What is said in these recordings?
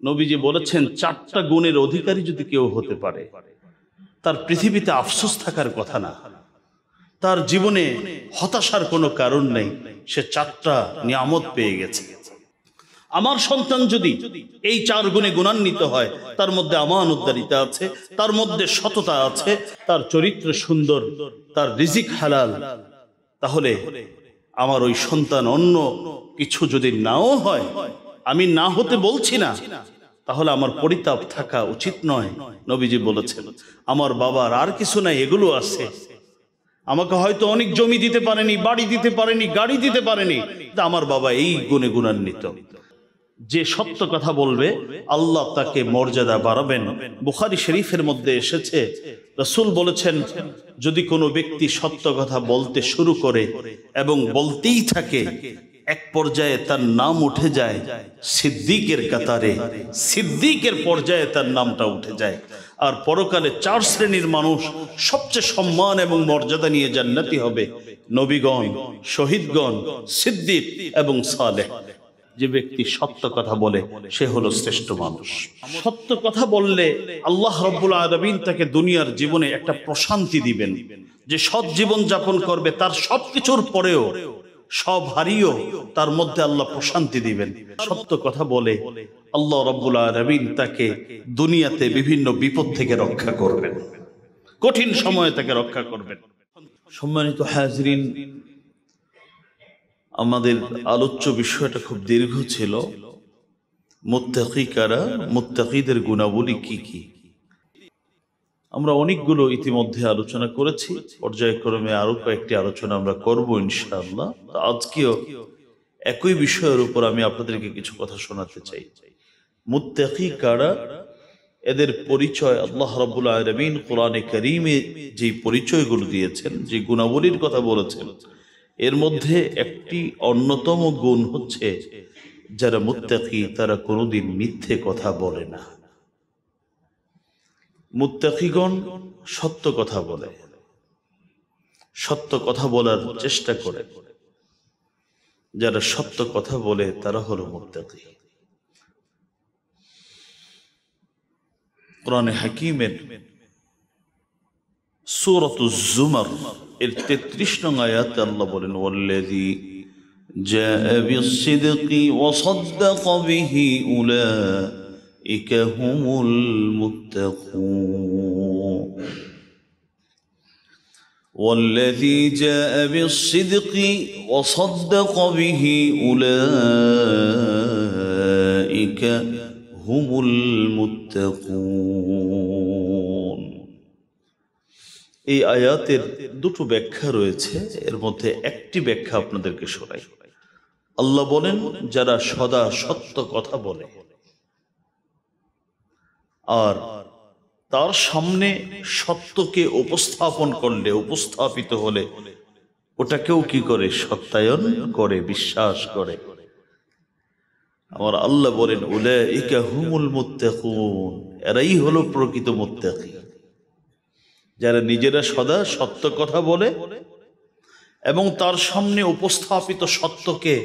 নবীজি বলেছেন, 4টা গুণের অধিকারী যদি কেউ হতে পারে, তার পৃথিবীতে আফসোস থাকার কথা না, তার জীবনে হতাশার কোনো কারণ নেই, সে 4টা নিয়ামত পেয়ে গেছে। আমার সন্তান যদি এই 4 গুণে গুণান্বিত হয়, তার মধ্যে আমানতদারিতা আছে, তার মধ্যে সততা আছে, তার চরিত্র সুন্দর, তার রিজিক হালাল, তাহলে আমার ওই সন্তান অন্য কিছু যদি নাও হয়, আমি না হতে বলছি না, তাহলে আমার পরিতাপ থাকা উচিত নয়। নবীজি বলেছেন, আমার বাবার আর কিছু নাই, এগুলো আছে। আমাকে হয়তো অনেক জমি দিতে পারেনি, বাড়ি দিতে পারেনি, গাড়ি দিতে পারেনি, তা আমার বাবা এই গুণে গুণান্বিত। যে সত্য কথা বলবে, আল্লাহ তাকে মর্যাদা বাড়াবেন। বুখারী শরীফের মধ্যে এসেছে, রাসূল বলেছেন, যদি কোনো ব্যক্তি সত্য কথা বলতে শুরু করে এবং বলতেই থাকে, এক পর্যায়ে তার নাম উঠে যায় সিদ্দিকের কাতারে, সিদ্দিকের পর্যায়ে তার নামটা উঠে যায়। আর পরকালে 4 শ্রেণীর মানুষ সবচেয়ে সম্মান এবং মর্যাদা নিয়ে জান্নাতি হবে: নবীগণ, শহীদগণ, সিদ্দিক এবং সালেহ। যে ব্যক্তি সত্য কথা বলে সে হলো শ্রেষ্ঠ মানুষ। সত্য কথা বললে আল্লাহ রাব্বুল আলামিন তাকে দুনিয়ার জীবনে একটা প্রশান্তি দিবেন, যে সৎ জীবন যাপন করবে, তার সবকিছুর পরেও, সব হারিয়েও তার মধ্যে আল্লাহ প্রশান্তি দিবেন। সত্য কথা বলে আল্লাহ রাব্বুল আলামিন তাকে দুনিয়াতে বিভিন্ন বিপদ থেকে রক্ষা করবেন, কঠিন সময়ে তাকে রক্ষা করবেন। সম্মানিত হাজরিন, আমাদের আলোচ্য বিষয়টা খুব দীর্ঘ ছিল। মুত্তাকি কারা, মুত্তাকিদের গুণাবলী কি কি? আমরা অনেকগুলো ইতিমধ্যে আলোচনা করেছি, পর্যায়ক্রমে আরো কয়েকটি আলোচনা আমরা করব ইনশাআল্লাহ। আজকেও একই বিষয়ের উপর আমি আপনাদেরকে কিছু কথা শোনাতে চাই। মুত্তাকি কারা, এদের পরিচয় আল্লাহ রাব্বুল আলামিন কোরআনে কারীমে যে পরিচয়গুলো দিয়েছেন, যে গুণাবলীর কথা বলেছেন, এর মধ্যে একটি অন্যতম গুণ হচ্ছে, যারা মুত্তাকি তারা কোনোদিন মিথ্যে কথা বলে না। মুত্তাকিগণ সত্য কথা বলে, সত্য কথা বলার চেষ্টা করে। যারা সত্য কথা বলে তারা হলো মুত্তাকি। কোরআনে হাকিমের সূরাতুজ জুমার এর 33 নং আয়াতে আল্লাহ বলেন, ওয়াল্লাযী জাআ বিস-সিদকি ওয়া সাদ্দাকা বিহি উলাইকা হুমুল মুত্তাকুন। ওয়াল্লাযী জাআ বিস-সিদকি ওয়া সাদ্দাকা বিহি উলাইকা হুমুল মুত্তাকুন। এই আয়াতের দুটো ব্যাখ্যা রয়েছে, এর মধ্যে একটি ব্যাখ্যা আপনাদেরকে শোনাই। আল্লাহ বলেন, যারা সদা সত্য কথা বলে আর তার সামনে সত্যকে উপস্থাপন করলে, উপস্থাপিত হলে ওটাকেও কি করে? সত্যায়ন করে, বিশ্বাস করে। আমার আল্লাহ বলেন, উলাইকা হুমুল মুত্তাকুন, এরাই হলো প্রকৃত মুত্তাকি। যারা নিজেরা সদা সত্য কথা বলে এবং তার সামনে উপস্থাপিত সত্যকে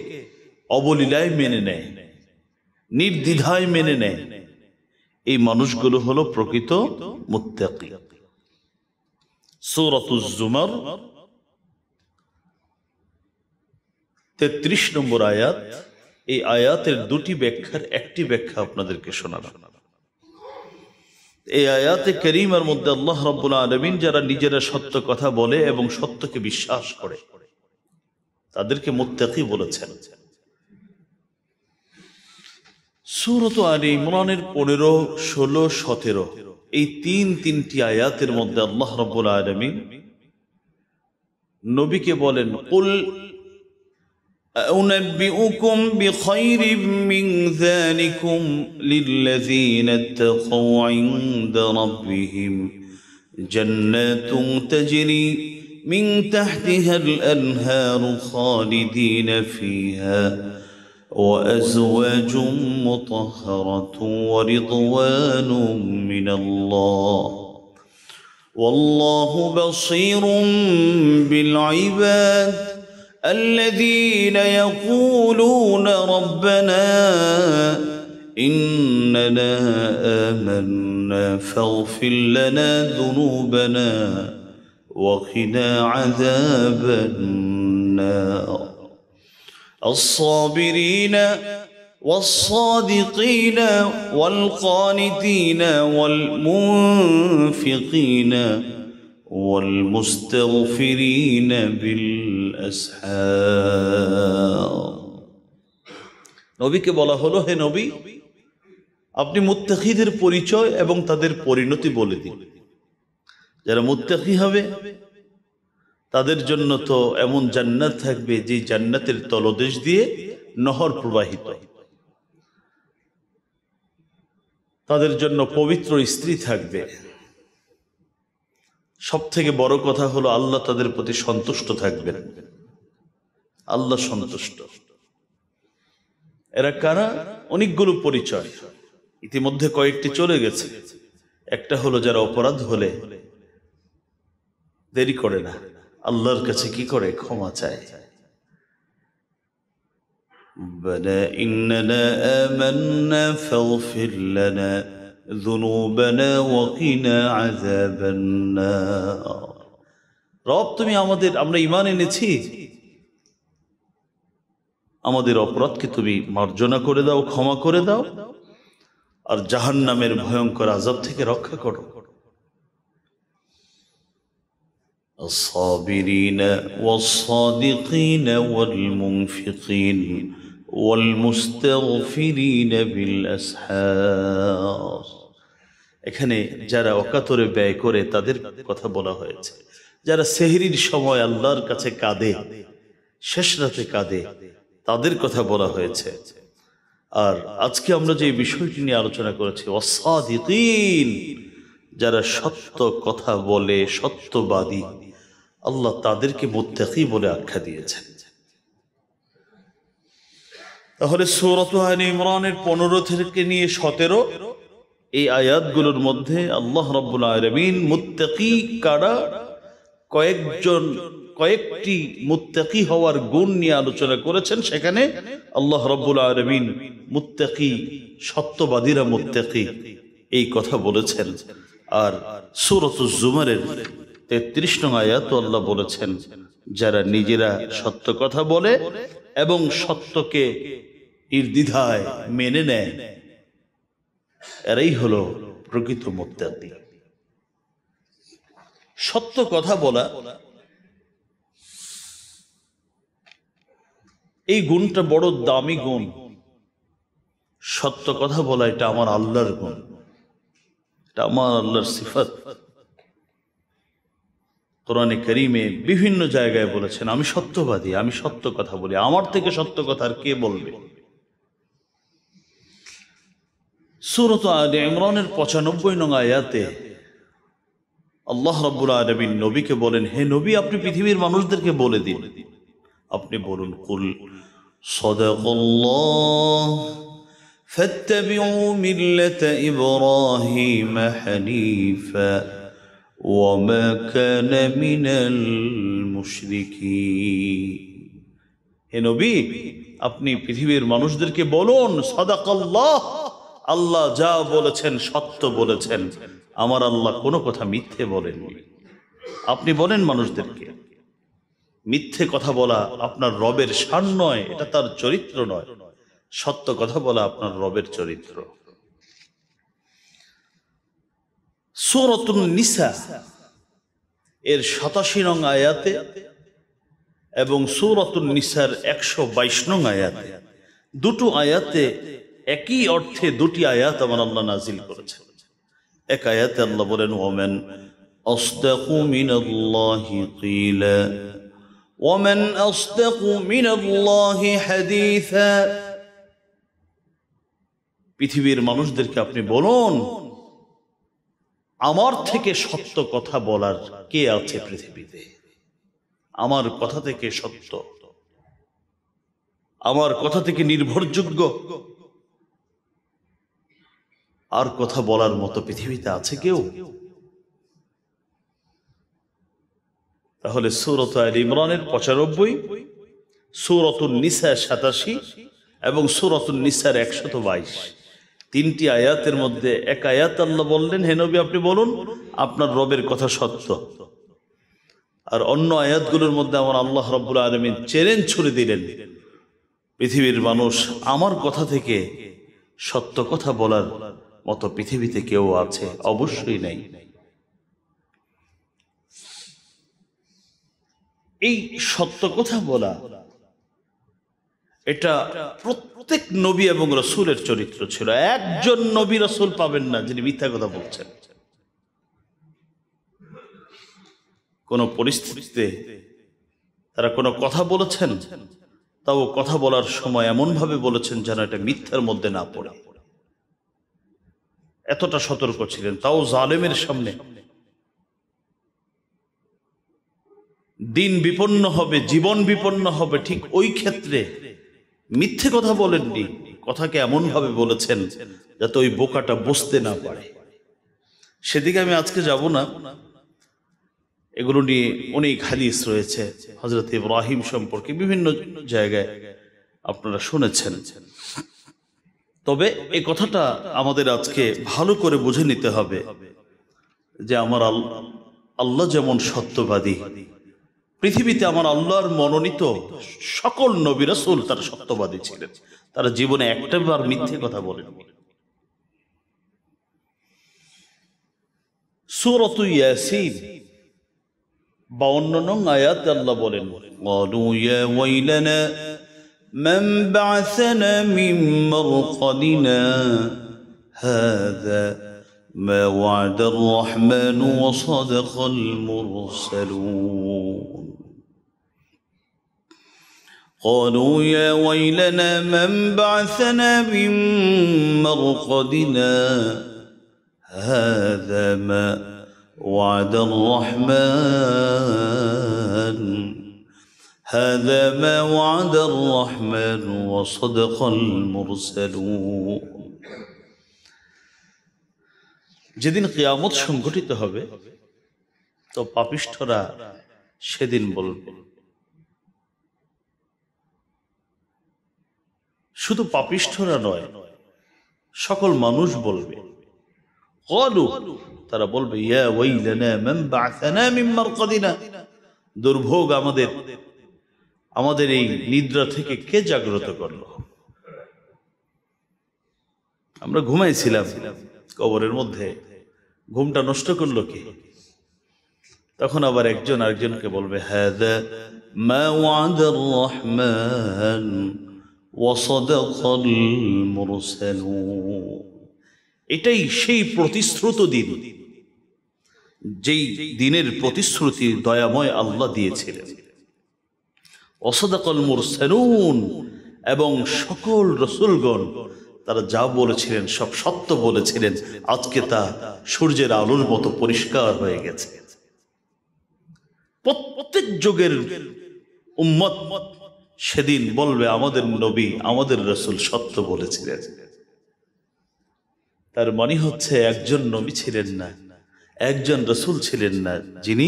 অবলীলায় মেনে নেয়, নির্দ্বিধায় মেনে নেয়, এই মানুষগুলো হলো প্রকৃত মুত্তাকি। সূরাতুজ জুমার 33 নম্বর আয়াত। এই আয়াতের দুটি ব্যাখ্যার একটি ব্যাখ্যা আপনাদেরকে শোনালাম। এই আয়াতে কারীমার মধ্যে আল্লাহ রাব্বুল আলামিন যারা নিজেরা সত্য কথা বলে এবং সত্যকে বিশ্বাস করে তাদেরকে মুত্তাকি বলেছেন। সূরাত আলে ইমরানের 15, 16, 17 এই তিনটি আয়াতের মধ্যে আল্লাহ রাব্বুল আলামিন নবীকে বলেন, কুল أنبئكم بخير من ذلكم للذين اتقوا عند ربهم جنات تجري من تحتها الأنهار خالدين فيها وأزواج مطهرة ورضوان من الله والله بصير بالعباد الذين يقولون ربنا إننا آمنا فاغفر لنا ذنوبنا وقنا عذاب النار الصابرين والصادقين والقانتين والمنفقين والمستغفرين بالأسحار নবীকে বলা হলো, হে নবী, আপনি মুত্তাকিদের পরিচয় এবং তাদের পরিণতি বলে দিন। যারা মুত্তাকি হবে তাদের জন্য তো এমন জান্নাত থাকবে যে জান্নাতের তলদেশ দিয়ে নহর প্রবাহিত, তাদের জন্য পবিত্র স্ত্রী থাকবে। সব থেকে বড় কথা হলো আল্লাহ তাদের প্রতি সন্তুষ্ট থাকবেন। আল্লাহ সন্তুষ্ট। এরা কারা? অনেকগুলো পরিচয়, ইতিমধ্যে কয়েকটি চলে গেছে। একটা হলো যারা অপরাধ হলে দেরি করে না, আল্লাহর কাছে কি করে? ক্ষমা চায়। بلى إننا آمنا فاغفر لنا ذنوبنا وقنا عذاب النار রব, তুমি আমরা ঈমান এনেছি, আমাদের অপরাধকে তুমি মার্জনা করে দাও, ক্ষমা করে দাও, আর জাহান্নামের ভয়ঙ্কর আযাব থেকে রক্ষা করো। الصابرين والصادقين والمنفقين والمستغفرين بالأسحار। এখানে যারা অকাতরে ব্যয় করে তাদের কথা বলা হয়েছে। যারা সেহরির সময় আল্লাহর কাছে কাঁদে, শেষ রাতে কাঁদে, তাদের কথা বলা হয়েছে। আর আজকে আমরা যে বিষয়টি নিয়ে আলোচনা করেছি, ওয়াসাদিকিন, যারা সত্য কথা বলে, সত্যবাদী, আল্লাহ তাদেরকে মুত্তাকি বলে আখ্যা দিয়েছেন। তাহলে সূরাত আলে ইমরানের 15 থেকে নিয়ে 17 এই আয়াতগুলোর মধ্যে আল্লাহ রাব্বুল আলামিন মুত্তাকি কারা, কয়েকটি মুত্তাকি হওয়ার গুণ নিয়ে আলোচনা করেছেন। সেখানে আল্লাহ রাব্বুল আলামিন মুত্তাকি, সত্যবাদীরা মুত্তাকি, এই কথা বলেছেন। আর সূরাতুজ জুমারের 33 নং আয়াতে আল্লাহ বলেছেন, যারা নিজেরা সত্য কথা বলে এবং সত্যকে নির্দ্বিধায় মেনে নেয়, এরাই হলো প্রকৃত মুত্তাকি। সত্য কথা বলা, এই গুণটা বড় দামি গুণ। সত্য কথা বলা, এটা আমার আল্লাহর গুণ, এটা আমার আল্লাহর সিফাত। কোরআনে কারীমে বিভিন্ন জায়গায় বলেছেন, আমি সত্যবাদী, আমি সত্য কথা বলি, আমার থেকে সত্য কথা আর কে বলবে? সূরাত আলে ইমরানের 95 নং আয়াতে আল্লাহ রাব্বুল আলামিন নবীকে বলেন, হে নবী, আপনি পৃথিবীর মানুষদেরকে বলে দিন, আপনি বলুন, কুল সাদাকাল্লাহ ফাত্তাবিউ মিল্লাতা ইব্রাহিম হানিফা ওয়া মা কানা মিনাল মুশরিকিন। হে নবী, আপনি পৃথিবীর মানুষদেরকে বলুন, সাদাকাল্লাহ, আল্লাহ যা বলেছেন সত্য বলেছেন, আমার আল্লাহ কোনো কথা মিথ্যে বলেননি। আপনি বলেন মানুষদেরকে, মিথ্যে কথা বলা আপনার রবের শান নয়, এটা তার চরিত্র নয়। সত্য কথা বলা আপনার রবের চরিত্র। সূরাতুন নিসা এর 87 নং আয়াতে এবং সূরাতুন নিসার 122 নং আয়াতে, দুটো আয়াতে একই অর্থে দুটি আয়াত আমার আল্লাহ নাজিল করেছেন। এক আয়াতে আল্লাহ বলেন, ওয়ামান আসদাকু মিনাল্লাহি কিলা ওয়ামান আসদাকু মিনাল্লাহি হাদিসা। পৃথিবীর মানুষদেরকে আপনি বলুন, আমার থেকে সত্য কথা বলার কে আছে পৃথিবীতে? আমার কথা থেকে সত্য, আমার কথা থেকে নির্ভরযোগ্য আর কথা বলার মতো পৃথিবীতে আছে কেউ? তাহলে সূরাত আলে ইমরানের 95, সূরাতুন নিসা 87 এবং সূরাতুন নিসার 122 তিনটি আয়াতের মধ্যে এক আয়াত আল্লাহ বললেন, হে নবী আপনি বলুন আপনার রবের কথা সত্য। আর অন্য আয়াতগুলোর মধ্যে আমার আল্লাহ রাব্বুল আলামিন চ্যালেঞ্জ ছুড়ে দিলেন, পৃথিবীর মানুষ আমার কথা থেকে সত্য কথা বলার মতো পৃথিবীতে কেউ আছে? অবশ্যই নাই। এই সত্য কথা বলা এটা প্রত্যেক নবী এবং রাসূলের চরিত্র ছিল। একজন নবী রাসূল পাবেন না যিনি মিথ্যা কথা বলছেন। কোন পরিস্থিতিতে তারা কোনো কথা বলেছেন, তাও কথা বলার সময় এমন ভাবে বলেছেন যেন এটা মিথ্যার মধ্যে না পড়ে। এতটা সতর্ক ছিলেন, তাও জালেমের সামনে। দিন বিপন্ন হবে, জীবন বিপন্ন হবে, ঠিক ওই ক্ষেত্রে মিথ্যে কথা বলেননি, কথাকে এমন ভাবে বলেছেন যাতে ওই বোকাটা বুঝতে না পারে। সেদিকে আমি আজকে যাব না, এগুলো নিয়ে অনেক হাদিস রয়েছে হযরত ইব্রাহিম সম্পর্কে, বিভিন্ন জায়গায় আপনারা শুনেছেন। তবে এই কথাটা আমাদের আজকে ভালো করে বুঝে নিতে হবে যে আমার আল্লাহ যেমন সত্যবাদী, পৃথিবীতে আমার আল্লাহর মনোনীত সকল নবী রাসূল তারা সত্যবাদী ছিলেন। তারা জীবনে একটাবার মিথ্যে কথা বলেননি। সূরাত ইয়াসিন 52 নং আয়াতে আল্লাহ বলেন, ক্বালু ইয়া ওয়াইলানা মান বা'আসানা মিন মারকাদিনা হাযা মা ওয়া'দার রাহমানু ওয়া সাদাকাল মুরসালুন। قالوا يا ويلنا من بعثنا من مرقدنا هذا ما وعد الرحمن هذا ما وعد الرحمن وصدق المرسلون। যেদিন কিয়ামত সংঘটিত হবে তো পাপিষ্ঠরা সেদিন বলবে, শুধু পাপিষ্ঠরা নয় সকল মানুষ বলবে, ক্বালু তারা বলবে, ইয়া ওয়াইলানা মান বা'আসানা মিন মারকাদিনা, দুর্ভোগ আমাদের এই নিদ্রা থেকে কে জাগ্রত করলো? আমরা ঘুমাইছিলাম কবরের মধ্যে, ঘুমটা নষ্ট করলো কে? তখন আবার একজন আরেকজনকে বলবে, হাযা মা ওয়া'দার রাহমান ওয়া সাদাকাল মুরসালুন, এটাই সেই প্রতিশ্রুত দিন, যেই দিনের প্রতিশ্রুতি দয়াময় আল্লাহ দিয়েছিলেন। ওয়া সাদাকাল মুরসালুন, এবং সকল রাসূলগণ তারা যা বলেছিলেন সব সত্য বলেছিলেন। আজকে তা সূর্যের আলোর মতো পরিষ্কার হয়ে গেছে। প্রত্যেক যুগের উম্মত সেদিন বলবে, আমাদের নবী আমাদের রাসূল সত্য বলেছিলেন। তার মানে হচ্ছে একজন নবী ছিলেন না, একজন রাসূল ছিলেন না যিনি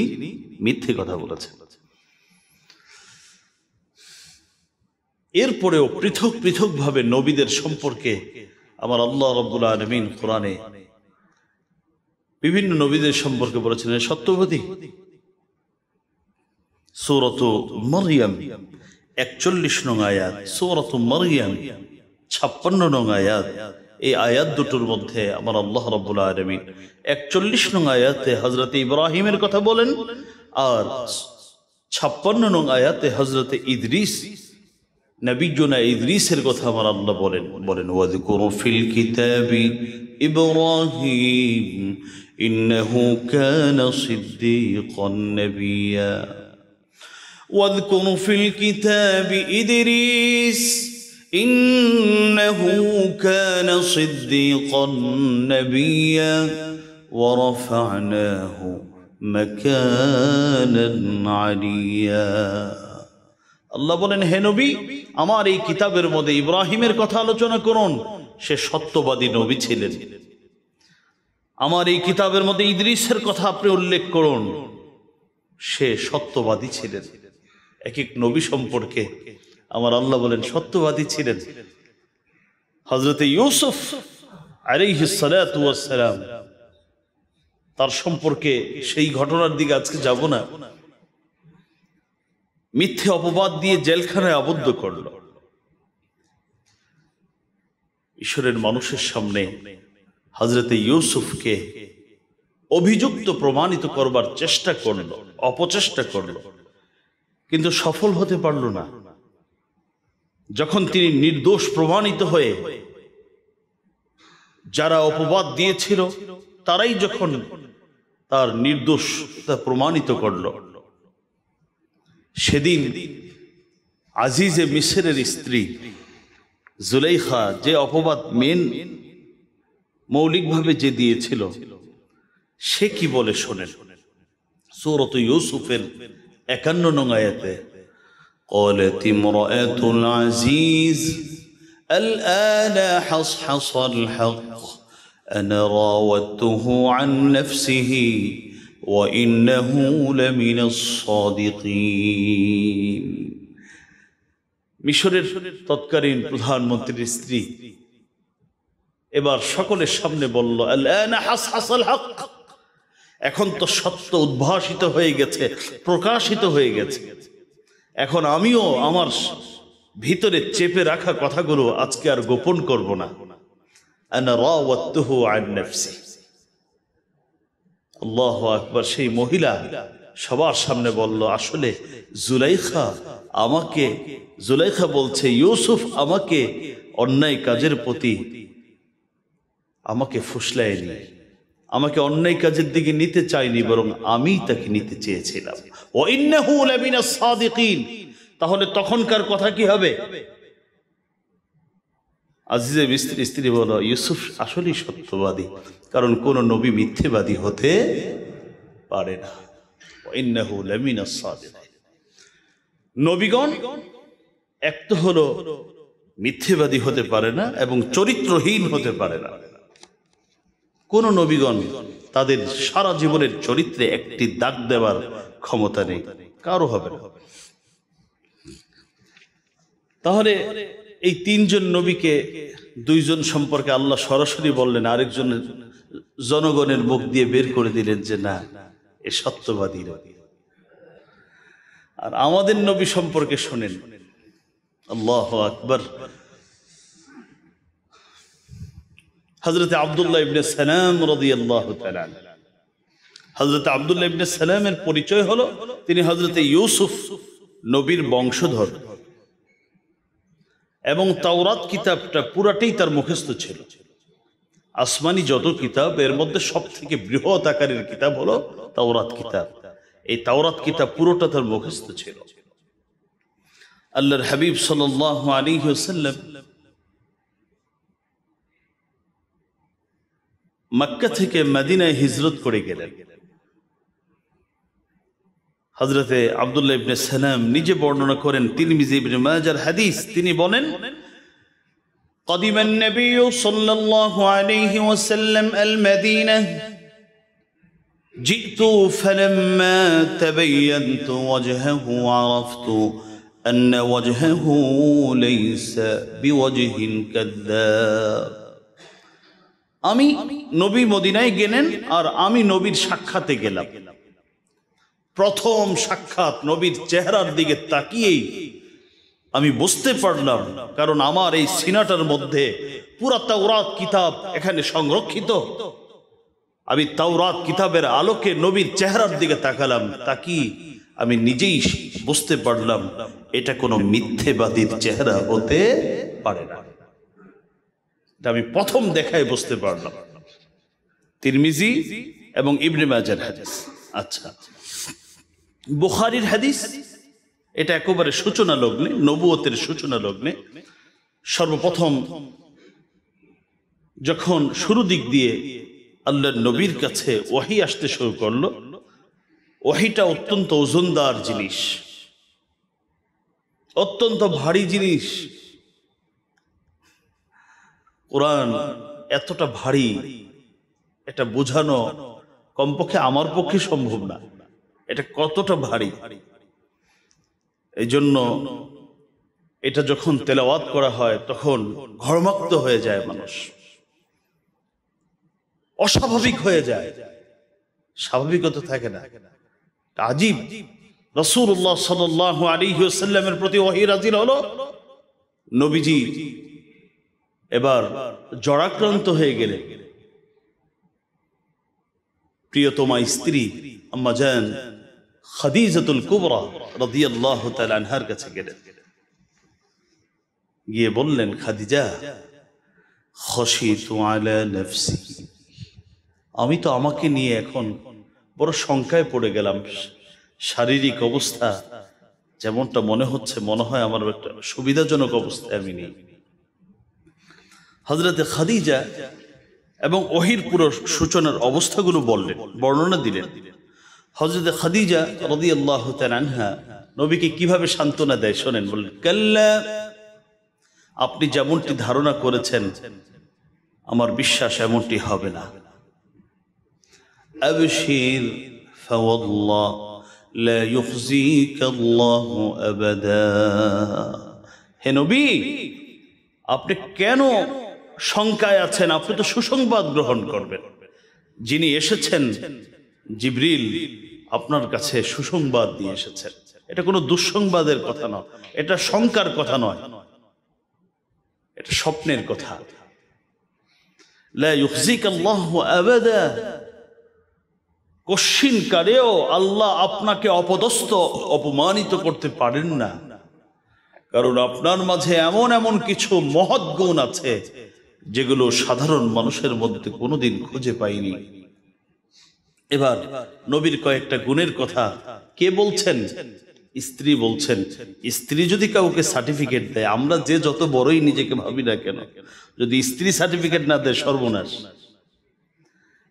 মিথ্যে কথা বলেছেন। এরপরেও পৃথক পৃথক ভাবে নবীদের সম্পর্কে আমার আল্লাহ রাব্বুল আলামিন কোরআনে বিভিন্ন নবীদের সম্পর্কে বলেছিলেন সত্যবাদী। সূরাত মারইয়াম 41 নং আয়াত, সূরাত মারইয়াম 56 নং আয়াত, এই আয়াত দুটোর মধ্যে আমার আল্লাহ রাব্বুল আলামিন 41 নং আয়াতে হযরত ইব্রাহিমের কথা বলেন, আর 56 নং আয়াতে হযরত ইদ্রিস নবীজনা ইদ্রিসের কথা আমার আল্লাহ বলেন ওয়াযকুর ফিল কিতাবি ইব্রাহিম ইন্নাহু কানা সিদ্দীকান নাবিয়্যা ওয়াযকুর ফিল কিতাবি ইদ্রিস ইন্নাহু কানা সিদ্দীকান নাবিয়্যা ওয়া রাফা'নাহু মাকানান আলিয়্যা। আল্লাহ বলেন, হে নবী আমার এই কিতাবের মধ্যে ইব্রাহিমের কথা আলোচনা করুন, সে সত্যবাদী নবী ছিলেন। আমার এই কিতাবের মধ্যে ইদ্রিসের কথা আপনি উল্লেখ করুন, সে সত্যবাদী ছিলেন। এক এক নবী সম্পর্কে আমার আল্লাহ বলেন সত্যবাদী ছিলেন। হযরত ইউসুফ আলাইহিস সালাতু ওয়াস সালাম, তার সম্পর্কে সেই ঘটনার দিকে আজকে যাব না, মিথ্যে অপবাদ দিয়ে জেলখানায় আবদ্ধ করল। ঈশ্বরের মানুষের সামনে হযরতে ইউসুফকে অভিযুক্ত প্রমাণিত করবার চেষ্টা করল, অপচেষ্টা করল, কিন্তু সফল হতে পারল না। যখন তিনি নির্দোষ প্রমাণিত হয়ে, যারা অপবাদ দিয়েছিল তারাই যখন তার নির্দোষতা প্রমাণিত করল, সেদিন আজিজে মিসরের স্ত্রী জুলাইখা যে অপবাদ মৌলিকভাবে যে দিয়েছিল, সে কি বলে শোনেন। সূরাত ইউসুফের 51 নং আয়াতে قالت امرأة العزيز الآن حصحص الحق أنا راودته عن نفسه وإنه لمن الصادقين। মিশরের তৎকালীন প্রধানমন্ত্রীর স্ত্রী এবার সকলের সামনে বলল, আল-আনা হাসহাসাল হক, এখন তো সত্য উদ্ভাসিত হয়ে গেছে, প্রকাশিত হয়ে গেছে। এখন আমিও আমার ভিতরে চেপে রাখা কথাগুলো আজকে আর গোপন করব না। আনা রাওয়াতুহু আন নাফসি। আল্লাহু আকবার। সেই মহিলা সবার সামনে বলল, আসলে জুলাইখা বলছে ইউসুফ আমাকে অন্যায় কাজের প্রতি আমাকে ফুসলায়নি, আমাকে অন্যায় কাজের দিকে নিতে চাইনি, বরং আমি তাকে নিতে চেয়েছিলাম। ওয়া ইন্নাহু লামিনাস সাদিকিন। তাহলে তখনকার কথা কি হবে? আজিজে মিসরি স্ত্রী বলল, ইউসুফ আসলেই সত্যবাদী, কারণ কোন নবী মিথ্যেবাদী হতে পারে না। ওয়া ইন্নাহু লামিনাস সাদিকিন। নবীগণ এক তো হলো মিথ্যেবাদী হতে পারে না এবং চরিত্রহীন হতে পারে না। কোন নবীগণ তাদের সারা জীবনের চরিত্রে একটি দাগ দেওয়ার ক্ষমতা নেই, কারো হবে না। তাহলে এই তিনজন নবীকে দুইজন সম্পর্কে আল্লাহ সরাসরি বললেন, আরেকজন জনগণের মুখ দিয়ে বের করে দিলেন যে না, এ সত্যবাদী নবী। আর আমাদের নবী সম্পর্কে শোনেন, আল্লাহু আকবার। হযরত আব্দুল্লাহ ইবনে সালাম রাদিয়াল্লাহু তাআলা, হযরত আব্দুল্লাহ ইবনে সালামের পরিচয় হলো তিনি হযরত ইউসুফ নবীর বংশধর এবং তাওরাত কিতাবটা পুরাটাই তার মুখস্থ ছিল। আসমানি যত কিতাব, এর মধ্যে সবথেকে বৃহৎ আকারের কিতাব হলো তাওরাত কিতাব। এই তাওরাত কিতাব পুরোটা তার মুখস্থ ছিল। আল্লাহর হাবিব সাল্লাল্লাহু আলাইহি ওয়াসাল্লাম মক্কা থেকে মদিনায় হিজরত করে গেলেন। হযরতে আব্দুল্লাহ ইবনে সালাম নিজে বর্ণনা করেন, তিরমিজি ইবনে মাজার হাদিস, তিনি বলেন, قدم النبي صلى الله عليه وسلم المدينة جئت فلما تبينت وجهه عرفت أن وجهه ليس بوجه كذاب। আমি নবী মদিনায় গেলেন আর আমি নবীর সাক্ষাতে গেলাম। প্রথম সাক্ষাৎ, নবীর চেহারার দিকে তাকিয়েই আমি বুঝতে পারলাম, কারণ আমার এই সিনাটার মধ্যে পুরা তাওরাত কিতাব এখানে সংরক্ষিত। আমি তাওরাত কিতাবের আলোকে নবীর চেহারার দিকে তাকালাম, তাকিয়ে আমি নিজেই বুঝতে পারলাম এটা কোনো মিথ্যেবাদীর চেহারা হতে পারে না। আমি প্রথম দেখায় বুঝতে পারলাম। তিরমিজি এবং ইবনে মাজার হাদিস। আচ্ছা, বুখারীর হাদিস, এটা একেবারে সূচনা লগ্নে, নবুয়তের সূচনা লগ্নে সর্বপ্রথম যখন শুরু দিক দিয়ে আল্লাহর নবীর কাছে ওহী আসতে শুরু করলো, ওহীটা অত্যন্ত ওজনদার জিনিস, অত্যন্ত ভারী জিনিস। কোরআন এতটা ভারী, এটা বোঝানো কমপক্ষে আমার পক্ষে সম্ভব না, এটা কতটা ভারী। এই জন্য এটা যখন তেলাওয়াত করা হয় তখন ঘর্মাক্ত হয়ে যায় মানুষ। অস্বাভাবিক হয়ে যায়, স্বাভাবিকতা থাকে না। আজীব। রাসূলুল্লাহ সাল্লাল্লাহু আলাইহি ওয়াসাল্লামের প্রতি ওহী নাযিল হলো, নবীজি এবার জরাক্রান্ত হয়ে গেলেন। প্রিয়তমা স্ত্রী আম্মা জান খাদিজাতুল কুবরা রাদিয়াল্লাহু তাআলা আনহার কাছে গেলেন, গিয়ে বললেন, খাদিজা, খাশিতু আলা নাফসি, আমি তো আমাকে নিয়ে এখন বড় শঙ্কায় পড়ে গেলাম। শারীরিক অবস্থা যেমনটা মনে হয় আমার একটা সুবিধাজনক অবস্থায় আমি নেই। হযরতে খাদিজা এবং ওহীর পুরো সূচনার অবস্থাগুলো বললেন, বর্ণনা দিলেন। হযরতে খাদিজা রাদিয়াল্লাহু তাআলা আনহা নবীকে কিভাবে সান্ত্বনা দেয় শোনেন। বললেন, কাল্লা, আপনি যেমনটি ধারণা করেছেন আমার বিশ্বাস এমনটি হবে না। আবশির ফাওয়াল্লাহ লা ইউখজিকাল্লাহু আবাদা। হে নবী, আপনি কেন শঙ্কায় আছেন? আপনি তো সুসংবাদ গ্রহণ করবেন। যিনি এসেছেন জিবরিল আপনার কাছে সুসংবাদ দিয়ে এসেছেন। এটা কোনো দুঃসংবাদের কথা নয়, এটা শঙ্কার কথা নয়, এটা স্বপ্নের কথা। লা ইউখজিকাল্লাহু আবাদা, কশিন কালেও আল্লাহ আপনাকে অপদস্থ অপমানিত করতে পারেন না, কারণ আপনার মাঝে এমন এমন কিছু মহৎ গুণ আছে যেগুলো সাধারণ মানুষের মধ্যে কোনোদিন খুঁজে পাইনি। এবার নবীর কয়েকটা গুণের কথা কে বলছেন? স্ত্রী বলছেন। স্ত্রী যদি কাউকে সার্টিফিকেট দেয়, আমরা যে যত বড়ই নিজেকে ভাবি না কেন, যদি স্ত্রী সার্টিফিকেট না দেয় সর্বনাশ।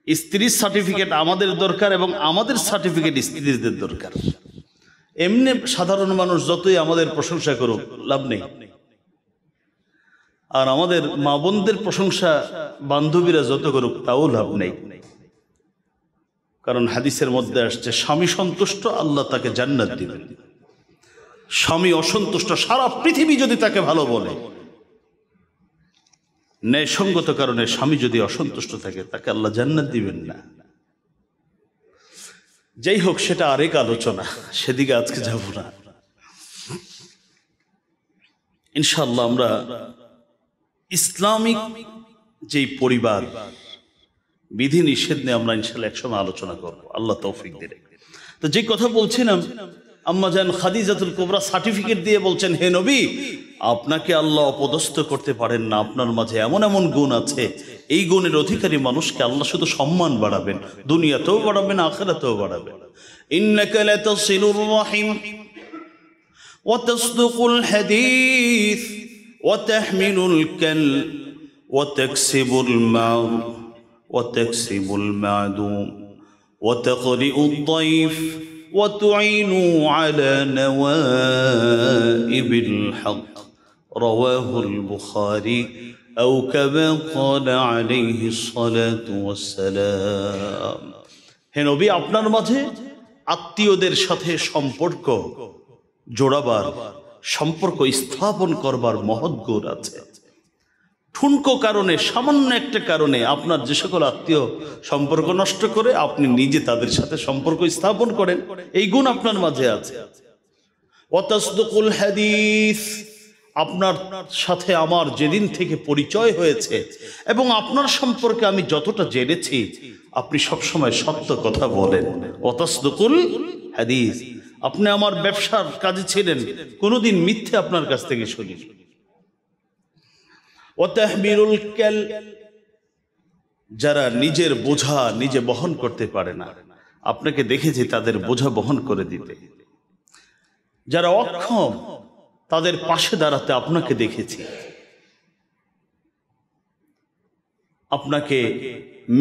স্ত্রীর সার্টিফিকেট আমাদের দরকার এবং আমাদের সার্টিফিকেট স্ত্রীদের দরকার। এমনি সাধারণ মানুষ যতই আমাদের প্রশংসা করুক লাভ নেই, আর আমাদের মা বোনদের প্রশংসা বান্ধবীরা যত করুক তাও লাভ নেই। কারণ হাদিসের মধ্যে আসছে, স্বামী সন্তুষ্ট আল্লাহ তাকে জান্নাত দিবেন। স্বামী অসন্তুষ্ট, সারা পৃথিবী যদি তাকে ভালো বলে, ন্যায়সঙ্গত কারণে স্বামী যদি অসন্তুষ্ট থাকে, তাকে আল্লাহ জান্নাত দিবেন না। যাই হোক, সেটা আরেক আলোচনা, সেদিকে আজকে যাব না। ইনশাআল্লাহ আমরা ইসলামিক যেই পরিবার বিধি নিষেধ নিয়ে আমরা ইনশাআল্লাহ একসময় আলোচনা করবো, আল্লাহ তৌফিক দিলে। তো যে কথা বলছিলাম, আম্মা জান খাদিজাতুল কুবরা সার্টিফিকেট দিয়ে বলছেন, হে নবী, আপনাকে আল্লাহ অপদস্থ করতে পারেন না, আপনার মাঝে এমন এমন গুণ আছে, এই গুণের অধিকারী মানুষকে আল্লাহ শুধু সম্মান বাড়াবেন, দুনিয়াতেও বাড়াবেন, আখিরাতেও বাড়াবেন। ইন্নাকা লাতাসিলুর রাহিম ওয়া তাসদুকুল হাদিস ওয়া তাহমিলুল কাল ওয়া তাকসিবুল মা'দুম ওয়া তাকরিউদ দাইফ وتعين على نوائب الحق رواه البخاري أو كما قال عليه الصلاة والسلام। হে নবী, আপনার মাঝে আত্মীয়দের সাথে সম্পর্ক জোড়াবার, সম্পর্ক স্থাপন করবার মহৎ গুণ আছে। ঠুনকো কারণে, সামান্য একটা কারণে আপনার যে সকল আত্মীয় সম্পর্ক নষ্ট করে, আপনি নিজে তাদের সাথে সম্পর্ক স্থাপন করেন, এই গুণ আপনার মাঝে আছে। ওয়া তাসদুকুল হাদিস, আপনার সাথে আমার যেদিন থেকে পরিচয় হয়েছে এবং আপনার সম্পর্কে আমি যতটা জেনেছি, আপনি সবসময় সত্য কথা বলেন। ওয়া তাসদুকুল হাদিস, আপনি আমার ব্যবসার কাজে ছিলেন, কোনোদিন মিথ্যে আপনার কাছ থেকে শুনি। ওয়াতাহমিলুল কাল, যারা নিজের বোঝা নিজে বহন করতে পারে না, আপনাকে দেখেছি তাদের বোঝা বহন করে দিতে। যারা অক্ষম, তাদের পাশে দাঁড়াতে আপনাকে দেখেছি। আপনাকে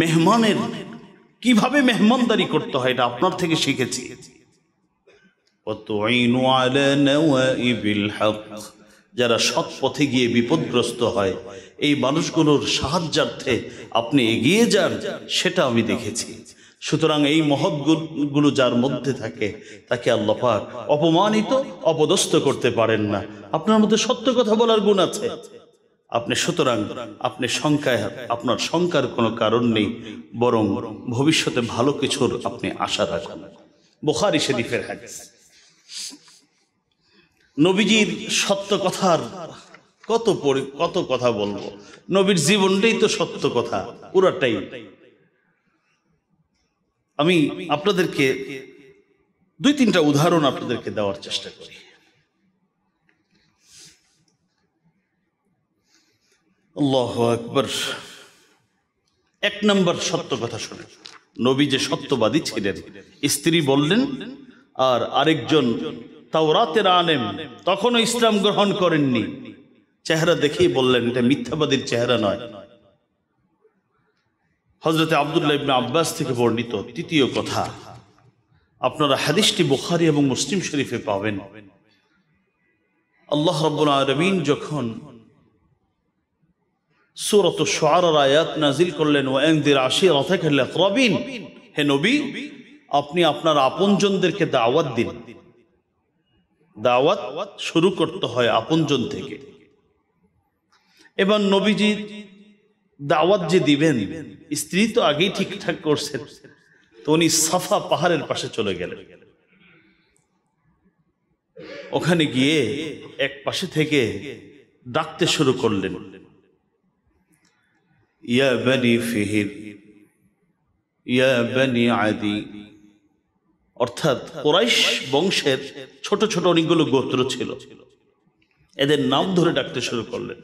মেহমানের কিভাবে মেহমানদারি করতে হয় এটা আপনার থেকে শিখেছি। ওয়াতুইনু আলা নওয়াইবিল হক, যারা সৎ পথে গিয়ে বিপদগ্রস্ত হয়, এই মানুষগুলোর সাহায্যার্থে আপনি এগিয়ে যান, সেটা আমি দেখেছি। সুতরাং এই মহৎ গুণগুলো যার মধ্যে থাকে, তাকে আল্লাহ পাক অপমানিত অপদস্থ করতে পারেন না। আপনার মধ্যে সত্য কথা বলার গুণ আছে, আপনি সুতরাং আপনি শঙ্কায় আপনার শঙ্কার কোনো কারণ নেই, বরং ভবিষ্যতে ভালো কিছুর আপনি আশা রাখুন। বুখারী শরীফের হাদিস। নবীজির সত্য কথার কত কথা বলবো, নবীর জীবনটাই তো সত্য কথা পুরাটাই। আমি আপনাদেরকে দুই তিনটা উদাহরণ আপনাদেরকে দেওয়ার চেষ্টা করি। আল্লাহু আকবার। এক নম্বর সত্য কথা শুনে, নবী যে সত্যবাদী ছিলেন, স্ত্রী বললেন, আর আরেকজন তাওরাতের আলেম তখনও ইসলাম গ্রহণ করেননি, চেহারা দেখেই বললেন এটা মিথ্যাবাদীর চেহারা নয়। হযরত আব্দুল্লাহ ইবনে আব্বাস থেকে বর্ণিত তৃতীয় কথা, আপনারা হাদিসটি বুখারী এবং মুসলিম শরীফে পাবেন। আল্লাহ রাব্বুল আলামিন যখন সূরাতুশ শুআরার আয়াত নাযিল করলেন, ওয়ানযির আশীরাতাকাল আকরাবিন, হে নবী আপনি আপনার আপনজনদেরকে দাওয়াত দিন। দাওয়াত শুরু করতে হয় আপনজন থেকে। এবার নবীজি দাওয়াত যে দিবেন, স্ত্রী তো আগেই ঠিকঠাক করছেন, তো উনি সাফা পাহাড়ের পাশে চলে গেলেন। ওখানে গিয়ে এক পাশে থেকে ডাকতে শুরু করলেন, ইয়া বনি ফিহির, ইয়া বনি আদি, অর্থাৎ কুরাইশ বংশের ছোট ছোট অনেকগুলো গোত্র ছিল, এদের নাম ধরে ডাকতে শুরু করলেন।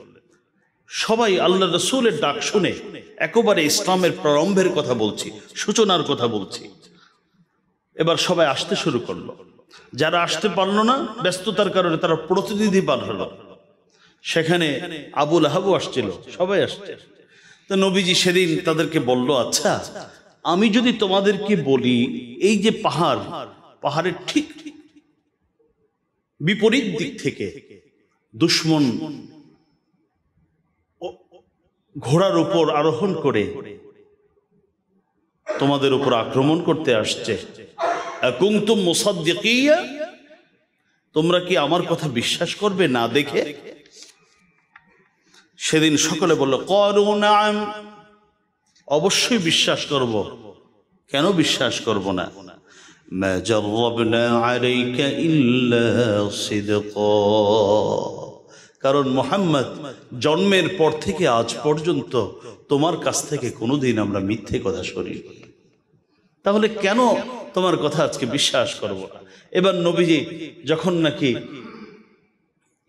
সবাই আল্লাহ রাসূলের ডাক শুনে একেবারে ইসলামের প্রারম্ভের কথা বলছি, সূচনার কথা বলছি। এবার সবাই আসতে শুরু করলো। যারা আসতে পারলো না ব্যস্ততার কারণে তারা প্রতিনিধি পাঠালো। সেখানে আবু লাহাবও আসছিল, সবাই আসছে। তো নবীজি সেদিন তাদেরকে বলল, আচ্ছা আমি যদি তোমাদেরকে বলি এই যে পাহাড়ের ঠিক বিপরীত দিক থেকে দুশমন ঘোড়ার উপর আরোহণ করে তোমাদের উপর আক্রমণ করতে আসছে, আকুনতুম মুসাদ্দিকিয়া, তোমরা কি আমার কথা বিশ্বাস করবে না দেখে? সেদিন সকলে বলল, ক্বালু নাআম, অবশ্যই বিশ্বাস করব। কেন বিশ্বাস করব না? মা জাররাবনা আলাইকা ইল্লা সিদকা, কারণ মুহাম্মদ জন্মের পর থেকে আজ পর্যন্ত তোমার কাছ থেকে কোনোদিন আমরা মিথ্যে কথা শুনিনি, তাহলে কেন তোমার কথা আজকে বিশ্বাস করব না? এবার নবীজি যখন নাকি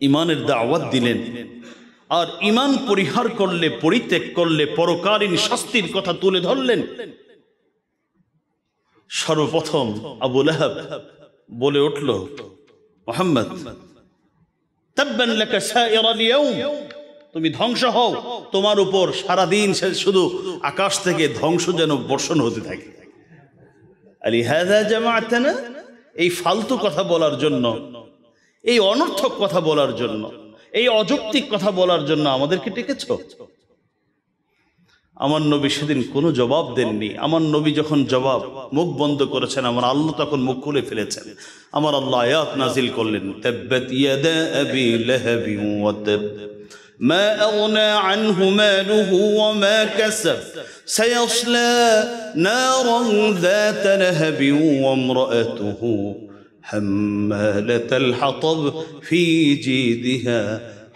ঈমানের দাওয়াত দিলেন, আর ঈমান পরিহার করলে, পরিত্যাগ করলে পরকালীন শাস্তির কথা তুলে ধরলেন, সর্বপ্রথম আবু লাহাব বলে উঠল, মুহাম্মদ তাব্বান লাকা সাইরাল ইয়াউম, তুমি ধ্বংস হও, তোমার উপর সারাদিন শুধু আকাশ থেকে ধ্বংস যেন বর্ষণ হতে থাকে। আলিহাযা জামাআতানা, এই ফালতু কথা বলার জন্য, এই অনর্থক কথা বলার জন্য, এই অযৌক্তিক কথা বলার জন্য আমাদেরকে ডেকেছো? আমার নবী সেদিন কোনো জবাব দেননি। আমার নবী যখন জবাব মুখ বন্ধ করেছেন, আমার আল্লাহ তখন মুখ খুলে ফেলেছেন। আমার আল্লাহ আয়াত নাজিল করলেন, তাব্বাত ইয়াদা আবি লাহাবি ওয়া তাব মা আগনা আনহু মালুহু ওয়া মা কাসাব সায়াসলা নারান যাতা লাহাবি ওয়া ইমরাআতুহু হাম্মালাতাল হাতাব ফি জিদিহা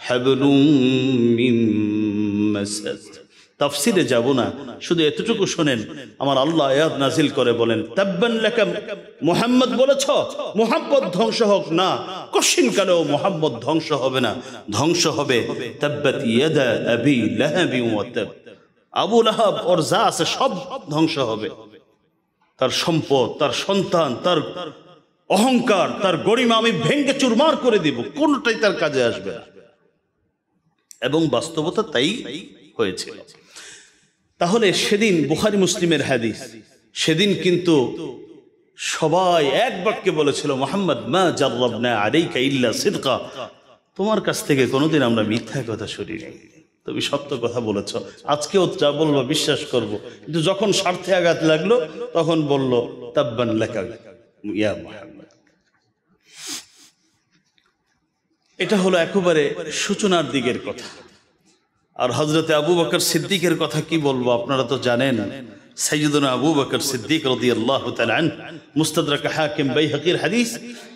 হাবলুম মিন মাসাদ। তাফসিরে যাব না, শুধু এতটুকু শোনেন। আমার আল্লাহ আয়াত নাজিল করে বলেন, তাব্বান লাকা, মুহাম্মদ বলেছ মুহাম্মদ ধ্বংস হোক না, কশিন কালেও মুহাম্মদ ধ্বংস হবে না, ধ্বংস হবে তাব্বাত ইয়াদা আবি লাহাবি ওয়া তাব, আবু লাহাব ওর যা আছে সব ধ্বংস হবে। তার সম্পদ, তার সন্তান, তার অহংকার, তার গরিমা আমি ভেঙ্গে চুরমার করে দিব, কোনটাই তার কাজে আসবে না। এবং বাস্তবতা তাই হয়েছিল। তাহলে সেদিন বুখারী মুসলিমের হাদিস, সেদিন কিন্তু সবাই এক বাক্যে বলেছিল, মুহাম্মদ মা জাররাবনা আলাইকা ইল্লা সিদকা, তোমার কাছ থেকে কোনোদিন আমরা মিথ্যা কথা শুনি নাই, তুমি সত্য কথা বলেছ, আজকেও যা বলবো বিশ্বাস করব। কিন্তু যখন স্বার্থে আঘাত লাগলো তখন বলল, তাব্বান লাকা ইয়া মুহাম্মদ। এটা হলো একেবারে সূচনার দিকের কথা। আর হযরতে আবু বকর সিদ্দিকের কথা কি বলবো, আপনারা তো জানেন সাইয়্যিদুনা আবু বকর সিদ্দিক রাদিয়াল্লাহু তাআলা আনহু, মুস্তাদরাক হাকিম বাইহাকির হাদিস,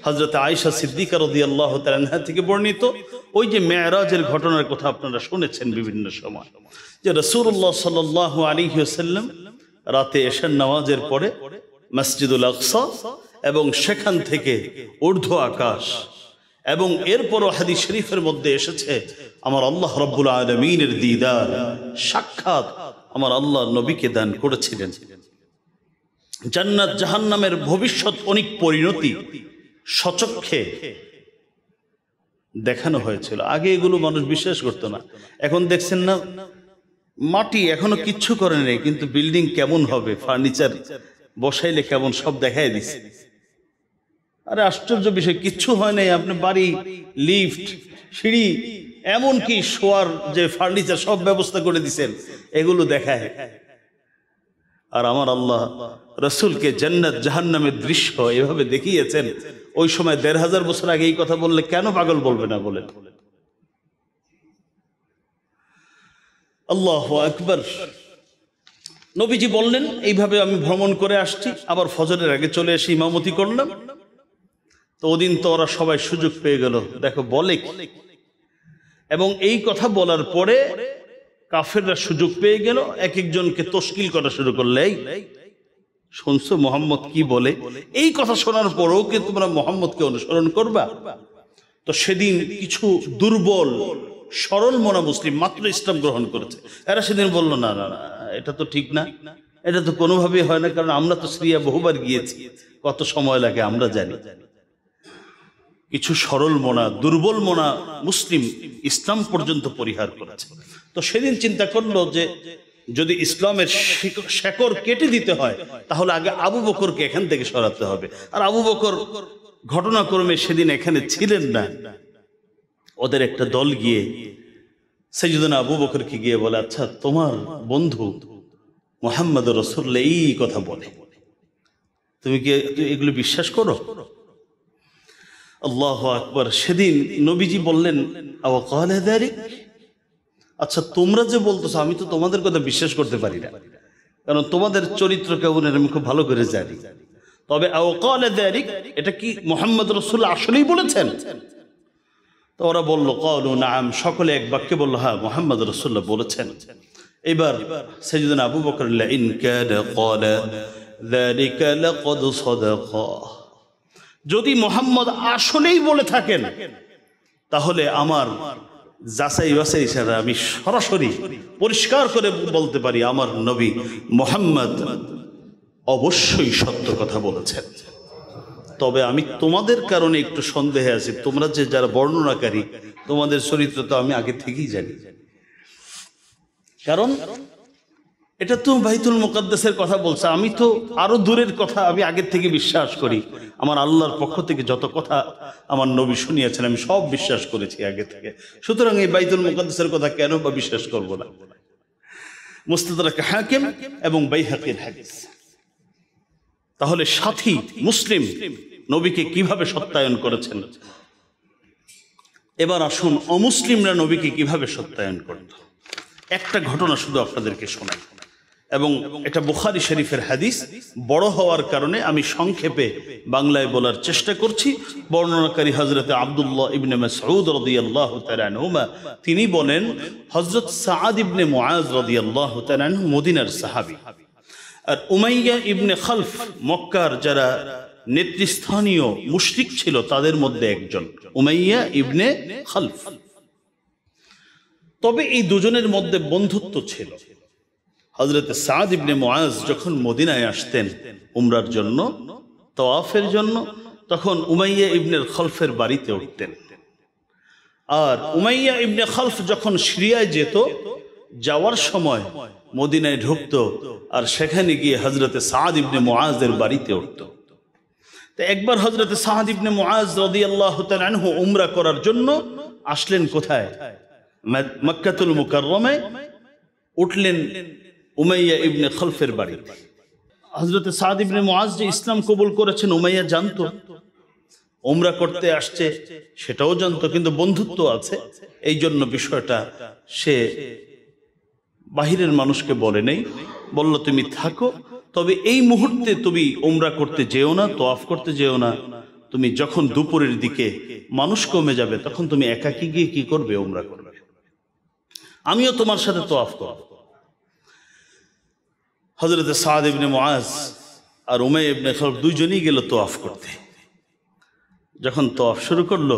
হযরতে আয়েশা সিদ্দিকা রাদিয়াল্লাহু তাআলা আনহা থেকে বর্ণিত। ওই যে মেরাজের ঘটনার কথা আপনারা শুনেছেন বিভিন্ন সময়, যে রাসূলুল্লাহ সাল্লাল্লাহু আলাইহি ওয়াসাল্লাম রাতে এশার নামাজের পরে মসজিদুল আকসা এবং সেখান থেকে ঊর্ধ্ব আকাশ, এবং এরপরও হাদিস শরীফের মধ্যে এসেছে আমার আল্লাহ রাব্বুল আলামিনের দিদার, সাক্ষাৎ আমার আল্লাহ নবীকে দান করেছিলেন। জান্নাত জাহান্নামের ভবিষ্যৎ অনেক পরিণতি সচক্ষে দেখানো হয়েছিল। আগে এগুলো মানুষ বিশ্বাস করতো না, এখন দেখছেন না মাটি এখনো কিচ্ছু করে নেই, কিন্তু বিল্ডিং কেমন হবে, ফার্নিচার বসাইলে কেমন সব দেখাই দিচ্ছে। আরে আশ্চর্য বিষয়, কিচ্ছু হয় নাই, আপনি বাড়ি, লিফট, সিঁড়ি, এমনকি শোয়ার যে ফার্নিচার সব ব্যবস্থা করে দিচ্ছেন, এগুলো দেখায়। আর আমার আল্লাহ রাসূলকে জান্নাত জাহান্নামের দৃশ্য এভাবে দেখিয়েছেন। ওই সময় ১৫০০ বছর আগে এই কথা বললে কেন পাগল বলবে না বলেন? আল্লাহু আকবার। নবীজি বললেন এইভাবে আমি ভ্রমণ করে আসছি, আবার ফজরের আগে চলে এসে ইমামতি করলাম। তো ওদিন তো ওরা সবাই সুযোগ পেয়ে গেল, দেখো বলে কি। এবং এই কথা বলার পরে কাফেররা সুযোগ পেয়ে গেল, এক একজনকে তশকিল করা শুরু করলে, এই শুনছো মোহাম্মদ কি বলে? এই কথা শোনার পরেও কি তোমরা মোহাম্মদকে অনুসরণ করবা? তো সেদিন কিছু দুর্বল সরল মনা মুসলিম মাত্র ইসলাম গ্রহণ করেছে, এরা সেদিন বলল না না না, এটা তো ঠিক না, এটা তো কোনোভাবেই হয় না, কারণ আমরা তো সিরিয়া বহুবার গিয়েছি, কত সময় লাগে আমরা জানি। কিছু সরল মনা দুর্বল মনা মুসলিম ইসলাম পর্যন্ত পরিহার করেছে। তো সেদিন চিন্তা করলো যে যদি ইসলামের শেকড় কেটে দিতে হয় তাহলে আগে আবু বকরকে এখান থেকে সরাতে হবে। আর আবু বকর ঘটনাক্রমে সেদিন এখানে ছিলেন না। ওদের একটা দল গিয়ে সাইয়্যিদুনা আবু বকরকে গিয়ে বলে, আচ্ছা তোমার বন্ধু মুহাম্মদ রাসূলুল্লাহ এই কথা বলে, তুমি কি এগুলো বিশ্বাস করো? আল্লাহু আকবার। সেদিন নবীজি বললেন, আওয়া ক্বালা যালিক, আচ্ছা তোমরা যে বলতেছো আমি তো তোমাদের কথা বিশ্বাস করতে পারি না, কারণ তোমাদের চরিত্র কেমন আমি খুব ভালো করে জানি। তবে আওয়া ক্বালা যালিক, এটা কি মুহাম্মদ রাসূলুল্লাহ আসলেই বলেছেন? তো ওরা বলল ক্বালু নাআম, সকলে এক বাক্যে বলল হ্যাঁ মুহাম্মদ রাসূলুল্লাহ বলেছেন। এবার সাইয়্যিদুনা আবু বকর, লা ইন কানা ক্বালা যালিকা লাকাদ সাদাকা, যদি মুহাম্মদ আসলেই বলে থাকেন তাহলে আমার যাচাই বাছাই ছাড়া আমি সরাসরি পরিষ্কার করে বলতে পারি আমার নবী মুহাম্মদ অবশ্যই সত্য কথা বলেছেন। তবে আমি তোমাদের কারণে একটু সন্দেহে আছি, তোমরা যে যারা বর্ণনাকারী তোমাদের চরিত্র তো আমি আগে থেকেই জানি, কারণ এটা তো বাইতুল মুকাদ্দাসের কথা বলছে, আমি তো আরো দূরের কথা আমি আগে থেকে বিশ্বাস করি। আমার আল্লাহর পক্ষ থেকে যত কথা আমার নবী শুনিয়েছেন আমি সব বিশ্বাস করেছি আগে থেকে, সুতরাং এই বাইতুল মুকাদ্দাসের কথা কেন বা বিশ্বাস করব না? মুস্তাদরাক হাকিম এবং বাইহাকির হাদিস। তাহলে সাথী মুসলিম নবীকে কিভাবে সত্যায়ন করেছেন। এবার আসুন অমুসলিমরা নবীকে কিভাবে সত্যায়ন করত। একটা ঘটনা শুধু আপনাদেরকে শোনাই, এবং এটা বুখারী শরীফের হাদিস, বড় হওয়ার কারণে আমি সংক্ষেপে বাংলায় বলার চেষ্টা করছি। বর্ণনাকারী হযরত আব্দুল্লাহ ইবনে মাসউদ রাদিয়াল্লাহু তাআলা আনহুমা, তিনি বলেন হযরত সাআদ ইবনে মুআজ রাদিয়াল্লাহু তাআলা আনহু মদিনার সাহাবী, আর উমাইয়া ইবনে খালফ মক্কার যারা নেতৃস্থানীয় মুশরিক ছিল তাদের মধ্যে একজন, উমাইয়া ইবনে খালফ। তবে এই দুজনের মধ্যে বন্ধুত্ব ছিল। হযরত সাআদ ইবনে মুআজ যখন মদিনায় আসতেন উমরার জন্য, তাওয়াফের জন্য, তখন উমাইয়া ইবনে খালফের বাড়িতে উঠতেন। আর উমাইয়া ইবনে খালফ যখন সিরিয়ায় যেত, যাওয়ার সময় মদিনায় ঢুকতো আর সেখানে গিয়ে হযরত সাআদ ইবনে মুআজের বাড়িতে উঠত। তো একবার হযরত সাআদ ইবনে মুআজ রাদিয়াল্লাহু তাআলা আনহু উমরা করার জন্য আসলেন কোথায়? মক্কাতুল মুকাররমায়। উঠলেন উমাইয়া ইবনে খালফের বাড়ি। হযরত সাআদ ইবনে মুআজ যে ইসলাম কবুল করেছেন উমাইয়া জানতো, উমরা করতে আসছে সেটাও জানতো, কিন্তু বন্ধুত্ব আছে এই জন্য বিষয়টা সে বাহিরের মানুষকে বলে নেই, বলল তুমি থাকো, তবে এই মুহূর্তে তুমি উমরা করতে যেও না, তোয়াফ করতে যেও না। তুমি যখন দুপুরের দিকে মানুষ কমে যাবে তখন তুমি একাকী গিয়ে কি করবে? উমরা করবে, আমিও তোমার সাথে তোয়াফ করব। হযরত সাদ ইবনে মুআজ আর উমাইয়া ইবনে খালফ দুইজনই গেল তোয়াফ করতে। যখন তোয়াফ শুরু করলো,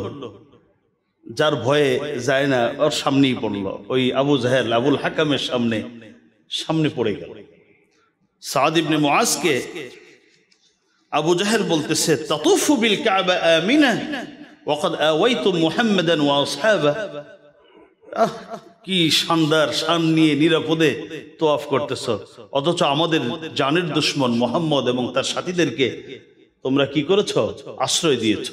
যার ভয়ে যায় না ওর সামনেই পড়লো, ওই আবু জাহেল আবুল হাকামের সামনে পড়ে গেল। সাদ ইবনে মুআজকে আবু জাহেল বলতেছে, তাতুফু বিল কাবা আমিনা ওয়া ক্বাদ আওয়াইতু মুহাম্মাদান ওয়া আসহাবা। কি শানদার, শান নিয়ে নিরাপদে তোয়াফ করতেছ, অথচ আমাদের জানের দুশমন মুহাম্মদ এবং তার সাথীদেরকে তোমরা কি করেছো? আশ্রয় দিয়েছো।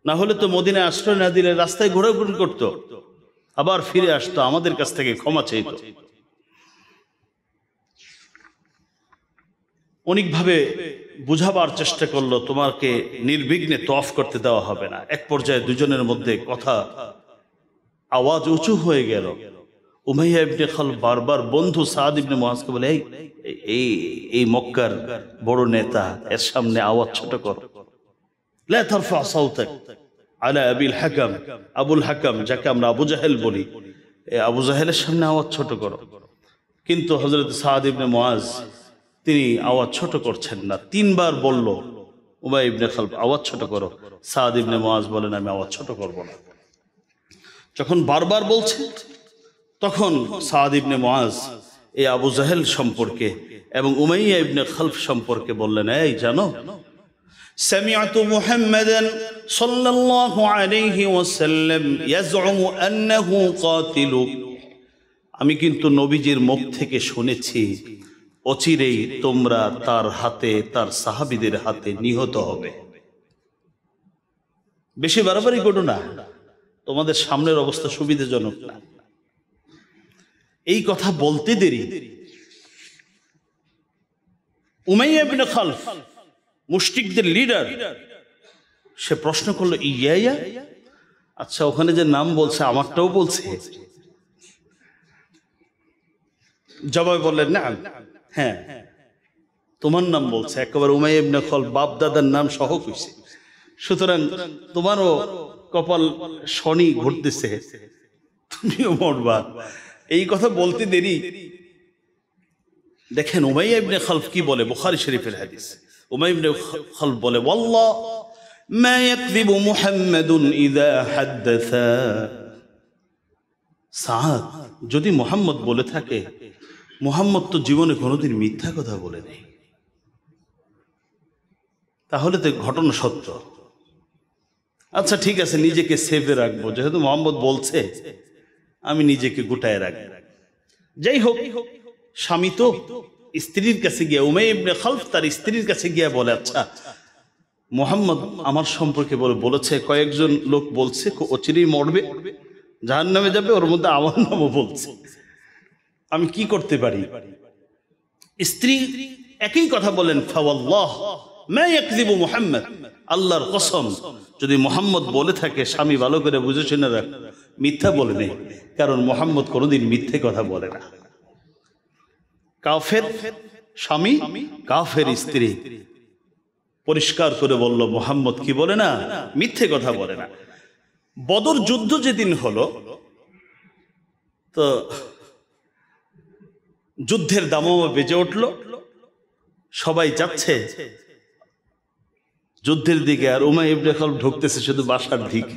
না হলে তো মদিনায় আশ্রয় না দিলে রাস্তায় ঘোরাঘুরি করতো, আবার ফিরে আসতো, আমাদের কাছ থেকে ক্ষমা চাইত। অনেকভাবে বুঝাবার চেষ্টা করলো, তোমাকে নির্বিঘ্নে তোয়াফ করতে দেওয়া হবে না। এক পর্যায়ে দুজনের মধ্যে কথা আওয়াজ উঁচু হয়ে গেল। উমাইয়া ইবনে খালফ বারবার বন্ধু সাদ ইবনে মুআজকে বলে, এই মক্কার বড় নেতা, এর সামনে আওয়াজ ছোট করো। লা তারফা সাওতাক আলা আবিল হাকাম, আবুল হাকাম যাকে আমরা আবু জাহেল বলি, আবু জাহেলের সামনে আওয়াজ ছোট করো। কিন্তু হযরত সাদ ইবনে মুআজ তিনি আওয়াজ ছোট করছেন না। তিনবার বলল উমাইয়া ইবনে খালফ, আওয়াজ ছোট করো। সাদ ইবনে মুআজ বলেন, আমি আওয়াজ ছোট করব না। যখন বারবার বলছে, তখন সাদ ইবনে মুআজ এই আবু জাহেল সম্পর্কে এবং উমাইয়া ইবনে খালফ সম্পর্কে বললেন, এই জানো, সামিআতু মুহাম্মাদান সাল্লাল্লাহু আলাইহি ওয়াসাল্লাম ইয়াজউমু আন্নাহু কাতিলু। আমি কিন্তু নবীজির মুখ থেকে শুনেছি অচিরেই তোমরা তার হাতে, তার সাহাবীদের হাতে নিহত হবে। বেশি বাড়াবাড়ি করো না, তোমাদের সামনের অবস্থা সুবিধাজনক না। এই কথা বলতে দেরি উমাইয়া ইবনে খালফ, মুশরিকদের লিডার, সে প্রশ্ন করলো, ইয়া, আচ্ছা ওখানে যে নাম বলছে আমারটাও বলছে? জবাবে বললেন, না, হ্যাঁ তোমার নাম বলছে। একেবারে উমাইয়া ইবনে খালফ বাপ দাদার নাম সহ কইছে, সুতরাং তোমারও কপাল শনি ঘুরতেছে, তুমিও মরবা। এই কথা বলতে দেরি দেখেন উমাইয়া ইবনে খালফ কি বলে, বুখারী শরীফের হাদিস। উমাইয়া ইবনে খালফ বলে, ওয়াল্লাহ মা ইয়াকযিবু মুহাম্মাদুন ইযা হাদাসা। সাদ, যদি মুহাম্মদ বলে থাকে, মুহাম্মদ তো জীবনে কোনোদিন মিথ্যা কথা বলে নেই, তাহলে তো ঘটনা সত্য। আচ্ছা ঠিক আছে, নিজেকে সেভে রাখবো, যেহেতু মুহাম্মদ বলছে আমি নিজেকে গুটায় রাখবো। যাই হোক, স্বামী তো স্ত্রীর কাছে গিয়ে, উমাইয়া ইবনে খালফ তার স্ত্রীর কাছে গিয়ে বলে, আচ্ছা মুহাম্মদ আমার সম্পর্কে বলেছে, কয়েকজন লোক বলছে অচিরেই মরবে, জাহান্নামে যাবে, ওর মধ্যে আমার নামও বলছে, আমি কি করতে পারি? স্ত্রী একই কথা বলেন, ফাওয়াল্লাহ মা ইয়াকযিবু মুহাম্মদ, আল্লাহর কসম, যদি মুহাম্মদ বলে থাকে, স্বামী ভালো করে বুঝে শুনে রাখ, মিথ্যা বলে নেই, কারণ মুহাম্মদ কোনোদিন মিথ্যে কথা বলে না। কাফের স্বামী, কাফের স্ত্রী পরিষ্কার করে বলল, মুহাম্মদ কি বলে না, মিথ্যে কথা বলে না। বদর যুদ্ধ যেদিন হলো, তো যুদ্ধের দামামা বেজে উঠল, সবাই যাচ্ছে যুদ্ধের দিকে, আর উমাইয়া ইবনে খালফ ঢুকতেছে শুধু বাসার দিকে।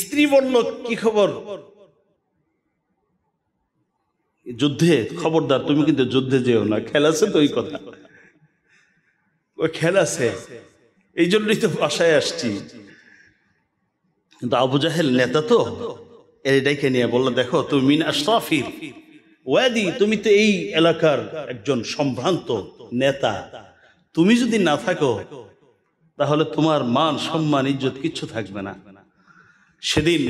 স্ত্রী বলল, কি খবর? যুদ্ধে? খবরদার, তুমি কিন্তু যুদ্ধে যেও না, খেলাছে তো ওই কথা, ওই খেলাছে, এই জন্যই তো বাসায় আসছি। কিন্তু আবু জাহেল নেতা তো, এটাকে নিয়ে বললো, দেখো তুমি মিন আশরাফিল ওয়াদি, তুমি তো এই এলাকার একজন সম্ভ্রান্ত নেতা, তুমি যদি না থাকো তাহলে তোমার মান সম্মান ইজ্জত কিচ্ছু থাকবে না। সেদিন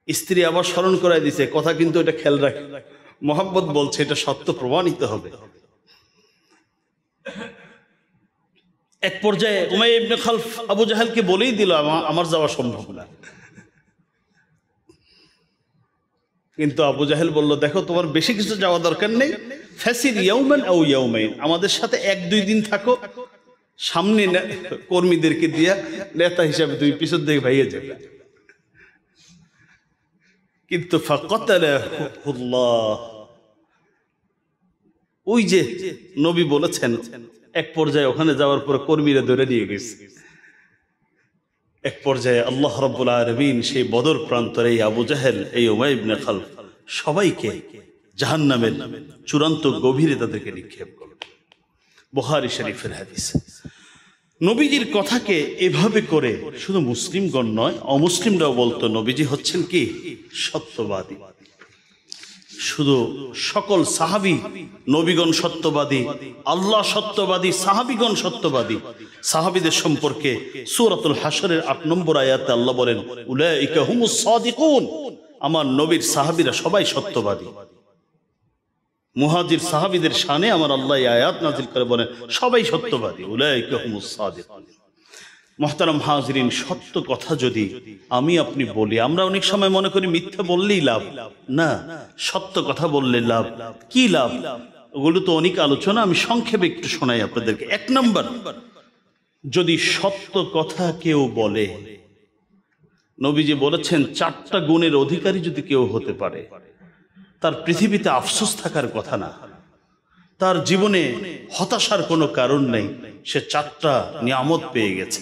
স্ত্রী আবার স্মরণ করাই দিছে, কথা কিন্তু এটা খেয়াল রাখ, মুহাম্মদ বলছে, এটা সত্য প্রমাণিত হবে। এক পর্যায়ে উমাইয়া ইবনে খালফ আবু জাহেলকে বলেই দিল, আমার যাওয়া সম্ভব না। কিন্তু আবু জাহেল বলল, দেখো তোমার বেশি কিছু যাওয়া দরকার নেই, ফাসির ইয়াউমান আও ইয়াউমাইন, আমাদের সাথে 1-2 দিন থাকো, সামনে কর্মীদেরকে দিয়া নেতা হিসাবে তুমি পিছন দিকে ভাইয়ে যাবে। কিন্তু ফাকাতালাহুল্লাহ, ওই যে নবী বলেছেন, এক পর্যায়ে ওখানে যাওয়ার পর কর্মীরা ধরে নিয়ে গেছে। এক পর্যায়ে আল্লাহ রাব্বুল আলামিন সেই বদর প্রান্তরে এই আবু জাহেল, এই উমাইয়া ইবনে খালফ সবাইকে জাহান্নামের চূড়ান্ত গভীরে তাদেরকে নিক্ষেপ করল। বুখারী শরীফের হাদিস। নবীজির কথাকে এভাবে করে শুধু মুসলিমগণ নয়, অমুসলিমরাও বলতো নবীজি হচ্ছেন কি সত্যবাদী। শুধু সকল সাহাবী, নবীগণ সত্যবাদী, আল্লাহ সত্যবাদী, সাহাবীগণ সত্যবাদী। সাহাবীদের সম্পর্কে সূরাতুল হাশরের 8 নম্বর আয়াতে আল্লাহ বলেন, উলাইকা হুমুস সাদিকুন, আমার নবীর সাহাবীরা সবাই সত্যবাদী। মুহাজির সাহাবীদের শানে আমার আল্লাহ এই আয়াত নাযিল করে বলেন সবাই সত্যবাদী, উলাইকা হুমুস সাদিকুন। মুহতারাম হাজিরিন, সত্য কথা যদি আমি আপনি বলি, আমরা অনেক সময় মনে করি মিথ্যা বললেই লাভ, না, সত্য কথা বললে লাভ। কি লাভ? ওগুলো তো অনেক আলোচনা, আমি সংক্ষেপে একটু শোনাই আপনাদেরকে। 1 নম্বর, যদি সত্য কথা কেউ বলে, নবীজি বলেছেন 4টা গুণের অধিকারী যদি কেউ হতে পারে, তার পৃথিবীতে আফসোস থাকার কথা না, তার জীবনে হতাশার কোনো কারণ নেই, সে 4টা নিয়ামত পেয়ে গেছে।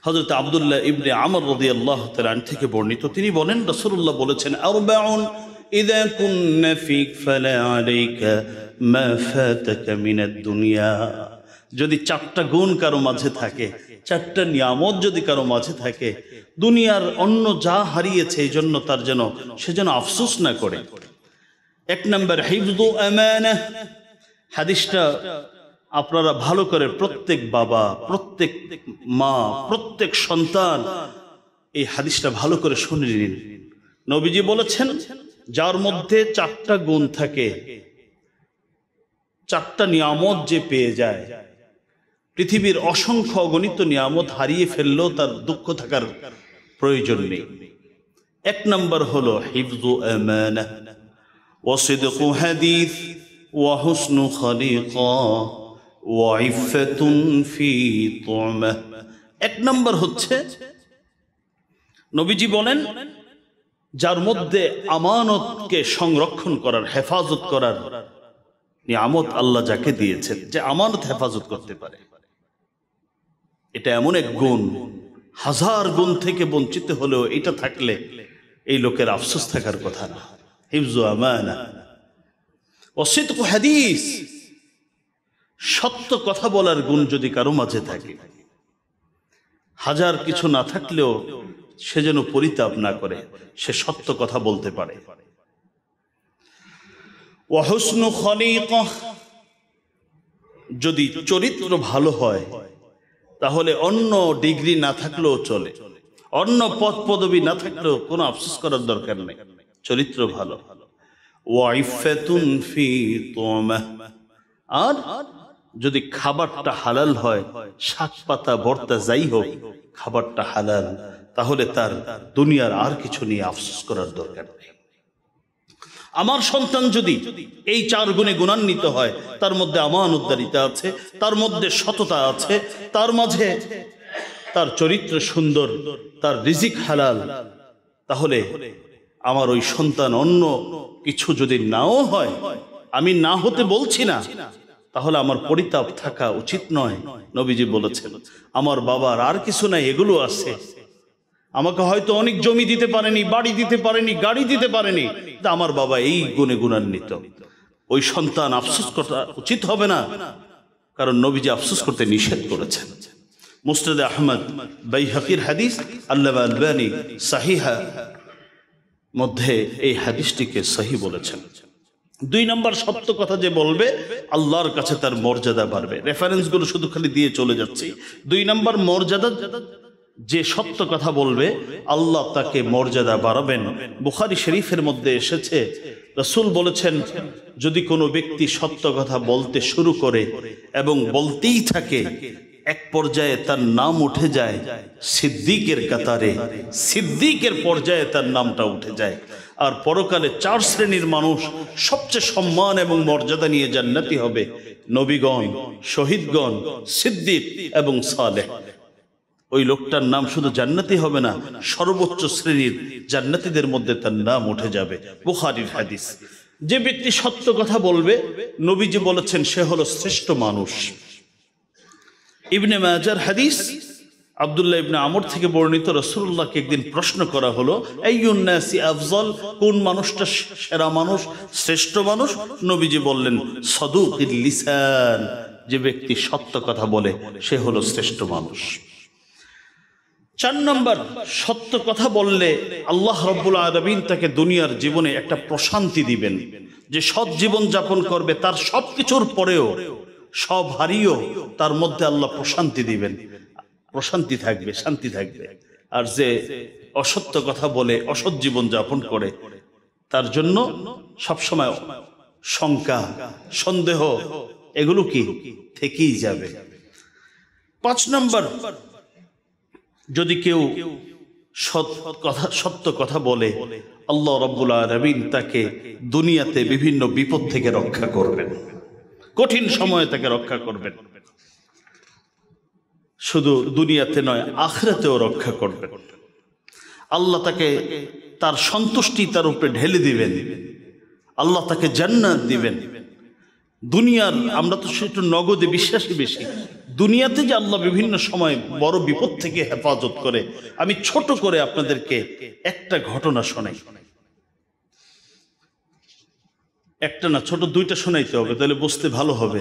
হযরত আব্দুল্লাহ ইবনে আমর রাদিয়াল্লাহু তাআলা আনহু থেকে বর্ণিত, তিনি বলেন রাসূলুল্লাহ বলেছেন, আরবাউন ইযা কুননা ফিক ফালা আলাইকা মা ফাতাকা মিনাদ দুনিয়া। যদি 4টা গুণ কারো মাঝে থাকে, 4টা নিয়ামত যদি কারো মাঝে থাকে, দুনিয়ার অন্য যা হারিয়েছে এই জন্য তার সে যেন আফসোস না করে। 1 নম্বর, হিফযু আমানাহ। হাদিসটা আপনারা ভালো করে, প্রত্যেক বাবা, প্রত্যেক মা, প্রত্যেক সন্তান এই হাদিসটা ভালো করে শুনে নিন। নবীজি বলেছেন, যার মধ্যে 4টা গুণ থাকে, 4টা নিয়ামত যে পেয়ে যায়, পৃথিবীর অসংখ্য অগণিত নিয়ামত হারিয়ে ফেললেও তার দুঃখ থাকার প্রয়োজন নেই। 1 নম্বর হলো হিফযু আমানাহ ওয়া সিদকু হাদিস ওয়া হুসনু খলিকা ওয়া ইফফাতুন ফি তু'মাহ। 1 নম্বর হচ্ছে, নবীজি বলেন, যার মধ্যে আমানতকে সংরক্ষণ করার, হেফাজত করার নিয়ামত আল্লাহ যাকে দিয়েছেন, যে আমানত হেফাজত করতে পারে, এটা এমন এক গুণ, 1000 গুণ থেকে বঞ্চিত হলেও এটা থাকলে এই লোকের আফসোস থাকার কথা না। হিফযু আমানা ওয়া সিদকু হাদিস, সত্য কথা বলার গুণ যদি কারো মাঝে থাকে, 1000 কিছু না থাকলেও সে যেন পরিতাপ না করে, সে সত্য কথা বলতে পারে। ওয়া হুসনু খলিকা, যদি চরিত্র ভালো হয় তাহলে অন্য ডিগ্রি না থাকলেও চলে, অন্য পদ পদবি না থাকলেও কোনো আফসোস করার দরকার নেই, চরিত্র ভালো। ওয়া ইফফাতুন ফি তু'মাহ, আর যদি খাবারটা হালাল হয়, শাক পাতা ভর্তা যাই হোক, খাবারটা হালাল, তাহলে তার দুনিয়ার আর কিছু নিয়ে আফসোস করার দরকার নেই। আমার সন্তান যদি এই 4 গুণে গুণান্বিত হয়, তার মধ্যে আমানতদারিতা আছে, তার মধ্যে সততা আছে, তার মাঝে তার চরিত্র সুন্দর, তার রিজিক হালাল, তাহলে আমার ওই সন্তান অন্য কিছু যদি নাও হয়, আমি না হতে বলছি না, তাহলে আমার পরিতাপ থাকা উচিত নয়। নবীজি বলেছেন, আমার বাবার আর কিছু নাই, এগুলো আছে, আমাকে হয়তো অনেক জমি দিতে পারেনি, বাড়ি দিতে পারেনি, গাড়ি দিতে পারেনি, তা আমার বাবা এই গুণে গুণান্বিত। ওই সন্তান আফসোস করা উচিত হবে না, কারণ নবীজি আফসোস করতে নিষেধ করেছেন। মুসনাদ আহমদ বাইহাকির হাদিস, আল্লামা আলবানী সাহিহা মধ্যে এই হাদিসটিকে সহি বলেছেন। 2 নম্বর, সত্য কথা যে বলবে, আল্লাহর কাছে তার মর্যাদা বাড়বে। রেফারেন্সগুলো শুধু খালি দিয়ে চলে যাচ্ছি। 2 নম্বর মর্যাদা, যে সত্য কথা বলবে আল্লাহ তাকে মর্যাদা বাড়াবেন। বুখারী শরীফের মধ্যে এসেছে, রাসূল বলেছেন, যদি কোনো ব্যক্তি সত্য কথা বলতে শুরু করে এবং বলতেই থাকে, এক পর্যায়ে তার নাম উঠে যায় সিদ্দিকের কাতারে, সিদ্দিকের পর্যায়ে তার নামটা উঠে যায়। আর পরকালে 4 শ্রেণীর মানুষ সবচেয়ে সম্মান এবং মর্যাদা নিয়ে জান্নাতি হবে: নবীগণ, শহীদগণ, সিদ্দিক এবং সালেহ। ওই লোকটার নাম শুধু জান্নাতি হবে না, সর্বোচ্চ শ্রেণীর জান্নাতীদের মধ্যে তার নাম উঠে যাবে। বুখারীর হাদিস। যে ব্যক্তি সত্য কথা বলবে, নবীজি বলেছেন সে হলো শ্রেষ্ঠ মানুষ। ইবনে মাজার হাদিস, আব্দুল্লাহ ইবনে আমর থেকে বর্ণিত, রাসূলুল্লাহকে একদিন প্রশ্ন করা হলো, আইয়ুন নাসি আফজল, কোন মানুষটা সেরা মানুষ, শ্রেষ্ঠ মানুষ? নবীজি বললেন, সাদুকুল লিসান, যে ব্যক্তি সত্য কথা বলে সে হলো শ্রেষ্ঠ মানুষ। 4 নম্বর, সত্য কথা বললে আল্লাহ রাব্বুল আলামিন তাকে দুনিয়ার জীবনে একটা প্রশান্তি দিবেন। যে সৎ জীবন যাপন করবে, তার সবকিছুর পরেও, সব হারিয়েও তার মধ্যে আল্লাহ প্রশান্তি দিবেন, প্রশান্তি থাকবে, শান্তি থাকবে। আর যে অসত্য কথা বলে, অসৎ জীবন যাপন করে, তার জন্য সবসময় শঙ্কা, সন্দেহ, এগুলো কি থেকেই যাবে। 5 নম্বর, যদি কেউ সত্য কথা বলে, আল্লাহ রাব্বুল আলামিন তাকে দুনিয়াতে বিভিন্ন বিপদ থেকে রক্ষা করবেন, কঠিন সময়ে তাকে রক্ষা করবেন। শুধু দুনিয়াতে নয়, আখিরাতেও রক্ষা করবেন। আল্লাহ তাকে তার সন্তুষ্টি তার উপরে ঢেলে দিবেন, আল্লাহ তাকে জান্নাত দিবেন। দুনিয়ার, আমরা তো সেটা নগদে বিশ্বাসী বেশি, দুনিয়াতে যে আল্লাহ বিভিন্ন সময় বড় বিপদ থেকে হেফাজত করে। আমি ছোট করে আপনাদেরকে একটা ঘটনা শোনাই, একটা না, ছোট 2টা শোনাইতে হবে, তাহলে বুঝতে ভালো হবে।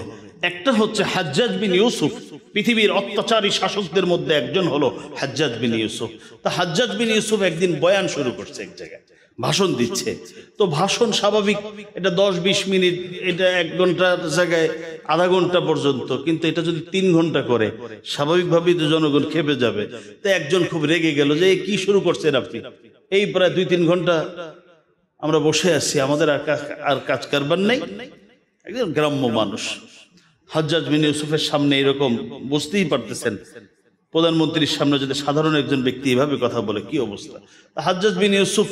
একটা হচ্ছে হাজ্জাজ বিন ইউসুফ, পৃথিবীর অত্যাচারী শাসকদের মধ্যে একজন হলো হাজ্জাজ বিন ইউসুফ। তা হাজ্জাজ বিন ইউসুফ একদিন বয়ান শুরু করছে, এক জায়গায় ভাষণ দিচ্ছে। তো ভাষণ স্বাভাবিক, এটা 10-20 মিনিট, এটা 1 ঘন্টার জায়গায় আধা ঘন্টা পর্যন্ত, কিন্তু এটা যদি 3 ঘন্টা করে, স্বাভাবিকভাবেই তো জনগণ খেপে যাবে। তো একজন খুব রেগে গেল যে কি শুরু করছেন আপনি, এই প্রায় 2-3 ঘন্টা আমরা বসে আছি, আমাদের আর কাজ কারবার নেই। একজন গ্রাম্য মানুষ হাজ্জাজ বিন ইউসুফের সামনে এরকম, বুঝতেই পারতেছেন প্রধানমন্ত্রীর সামনে যদি সাধারণ একজন ব্যক্তি এভাবে কথা বলে কি অবস্থা। হাজ্জাজ বিন ইউসুফ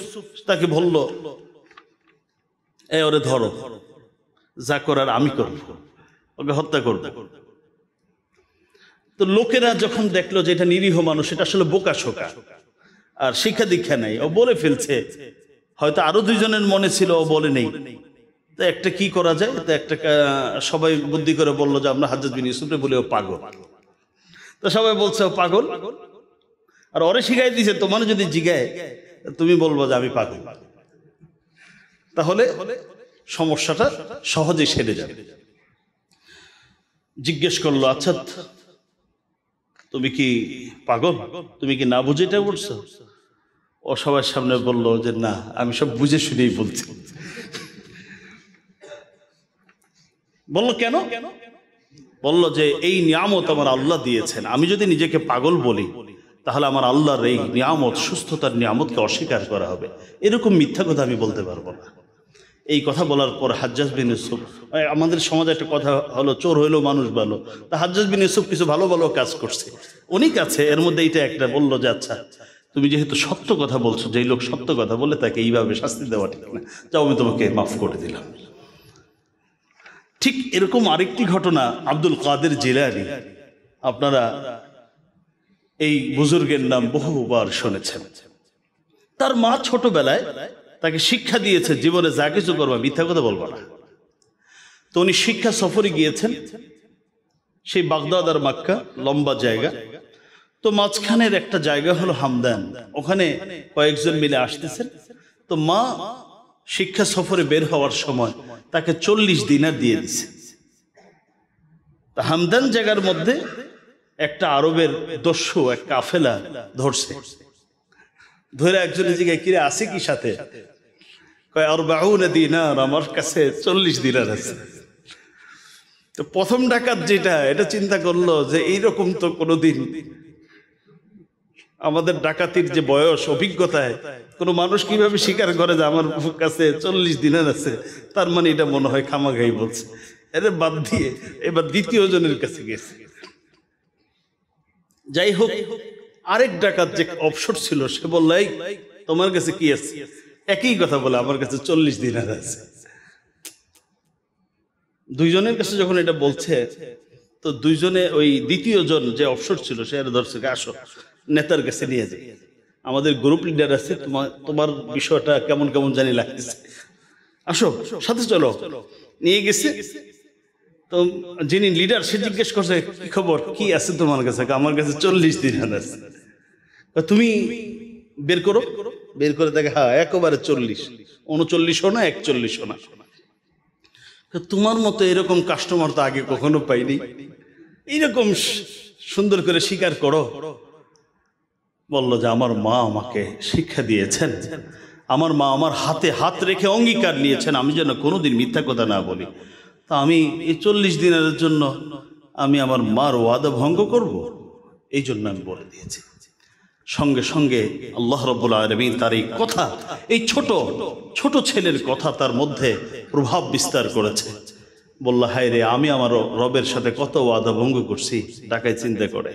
তাকে বলল, ওরে ধরো, যা করার আমি করব, ওকে হত্যা করব। তো লোকেরা যখন দেখলো যে এটা নিরীহ মানুষ, এটা আসলে বোকা শোকা, আর শিক্ষা দীক্ষা নাই, ও বলে ফেলছে, হয়তো আরো 2 জনের মনে ছিল, ও বলে নেই। তো একটা কি করা যায়, তো একটা সবাই বুদ্ধি করে বললো যে আমরা হাজ্জাজ বিন ইউসুফে বলি ও পাগল। তো সবাই বলছে ও পাগল, আর ওরে শিখাই দিয়েছে, তোমার যদি জিগায় তুমি বলবো যে আমি পাগল, তাহলে সমস্যাটা সহজেই সেরে যাবে। জিজ্ঞেস করলো, আচ্ছা তুমি কি পাগল, তুমি কি না বুঝে এটা বলছো? ও সবার সামনে বলল যে না, আমি সব বুঝে শুনেই বলছি। বলল কেন? বলল যে এই নিয়ামত আমার আল্লাহ দিয়েছেন, আমি যদি নিজেকে পাগল বলি তাহলে আমার আল্লাহর এই নিয়ামত, সুস্থতার নিয়ামতকে অস্বীকার করা হবে। এরকম মিথ্যা কথা আমি বলতে পারবো না। এই কথা বলার পর হাজ্জাজ বিন ইউসুফ, আমাদের সমাজে একটা কথা হলো, চোর হইলেও মানুষ ভালো। তা হাজ্জাজ বিন ইউসুফ কিছু ভালো ভালো কাজ করছে, অনেক আছে, এর মধ্যে এইটা একটা। বললো যে আচ্ছা, তুমি যেহেতু সত্য কথা বলছো, যেই লোক সত্য কথা বলে তাকে এইভাবে শাস্তি দেওয়া ঠিক না, যাও আমি তোমাকে মাফ করে দিলাম। ঠিক এরকম আরেকটি ঘটনা আব্দুল কাদের জিলানী, আপনারা এই বুজুর্গের নাম বহুবার শুনেছেন। তার মা ছোটবেলায় তাকে শিক্ষা দিয়েছে, জীবনে যা কিছু করবা মিথ্যা কথা বলবা না। তো উনি শিক্ষা সফরে গিয়েছেন, সেই বাগদাদ আর মক্কা লম্বা জায়গা। তো মাঝখানের একটা জায়গা হলো হামদান, ওখানে কয়েকজন মিলে আসতেছেন। তো মা শিক্ষা সফরে বের হওয়ার সময় তাকে 40 দিনার দিয়ে দিছে। তা হামদান জায়গার মধ্যে একটা আরবের দস্যু, এক কাফেলা ধরছে, ধরে একজনের জিজ্ঞাসা, কিরে আছে কি সাথে? কয় 40 দিনার, আমার কাছে 40 দিনার আছে। তো প্রথম ডাকাত যেটা, এটা চিন্তা করলো যে এইরকম তো কোনোদিন আমাদের ডাকাতির যে বয়স, অভিজ্ঞতায় কোনো মানুষ কিভাবে স্বীকার করে যে আমার কাছে 40 দিনার আছে, তার মানে এটা মনে হয় খামাখাই বলছে। এর বাদ দিয়ে এবার দ্বিতীয় জনের কাছে গেছে। যাই হোক, আরেক ডাকাত যে অবসর ছিল, সে বলল, এই তোমার কাছে কি আছে? একই কথা বলে আমার কাছে 40 দিনার আছে। দুইজনের কাছে যখন এটা বলছে, তো দুইজনে ওই দ্বিতীয় জন যে অফসর ছিল সে আর ধরছে, আসো নেতার কাছে নিয়ে যাই, আমাদের গ্রুপ লিডার আছে, তোমার বিষয়টা কেমন কেমন জানি লাগতেছে, আসো সাথে চলো। নিয়ে গেছে। তো যিনি লিডার সে জিজ্ঞেস করছে, কি খবর, কি আছে তোমার কাছে? আমার কাছে 40 দিনার আছে। তুমি বের করো। বের করে দেখে, হ্যাঁ একেবারে 40, 39 না 41 না। তোমার মতো এরকম কাস্টমার তো আগে কখনো পাইনি, এইরকম সুন্দর করে স্বীকার করো। বলল যে আমার মা আমাকে শিক্ষা দিয়েছেন, আমার মা আমার হাতে হাত রেখে অঙ্গীকার নিয়েছেন আমি যেন কোনোদিন মিথ্যা কথা না বলি। তা আমি এই 40 দিনের জন্য আমি আমার মার ওয়াদা ভঙ্গ করব, এই জন্য আমি বলে দিয়েছি। সঙ্গে সঙ্গে আল্লাহ রাব্বুল আলামিন তার এই কথা, এই ছোট ছোট ছেলের কথা তার মধ্যে প্রভাব বিস্তার করেছে। বলল, হায় রে, আমি আমার রবের সাথে কত ওয়াদা ভঙ্গ করছি। ডাকাই চিন্তা করে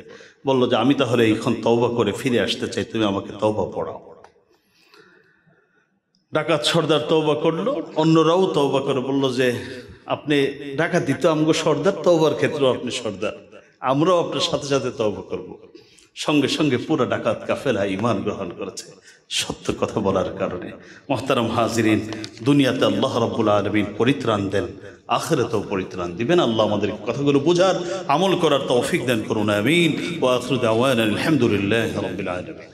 বলল যে আমি তাহলে এখন তওবা করে ফিরে আসতে চাই, তুমি আমাকে তওবা পড়াও। ডাকাত সর্দার তওবা করলো, অন্যরাও তওবা করে বলল যে আপনি ডাকাতি তো আমগো সর্দার, তওবার ক্ষেত্রেও আপনি সর্দার, আমরাও আপনার সাথে সাথে তওবা করব। সঙ্গে সঙ্গে পুরো ডাকাত কাফেলা ঈমান গ্রহণ করেছে সত্য কথা বলার কারণে। মুহতারাম হাজিরিন, দুনিয়াতে আল্লাহ রাব্বুল আলামিন পরিত্রাণ দেন, আখিরাতেও পরিত্রাণ দিবেন। আল্লাহ আমাদের কথাগুলো বোঝার, আমল করার তৌফিক দান করুন, আমিন। ওয়া আখিরু দাওয়ানা আলহামদুলিল্লাহি রাব্বিল আলামিন।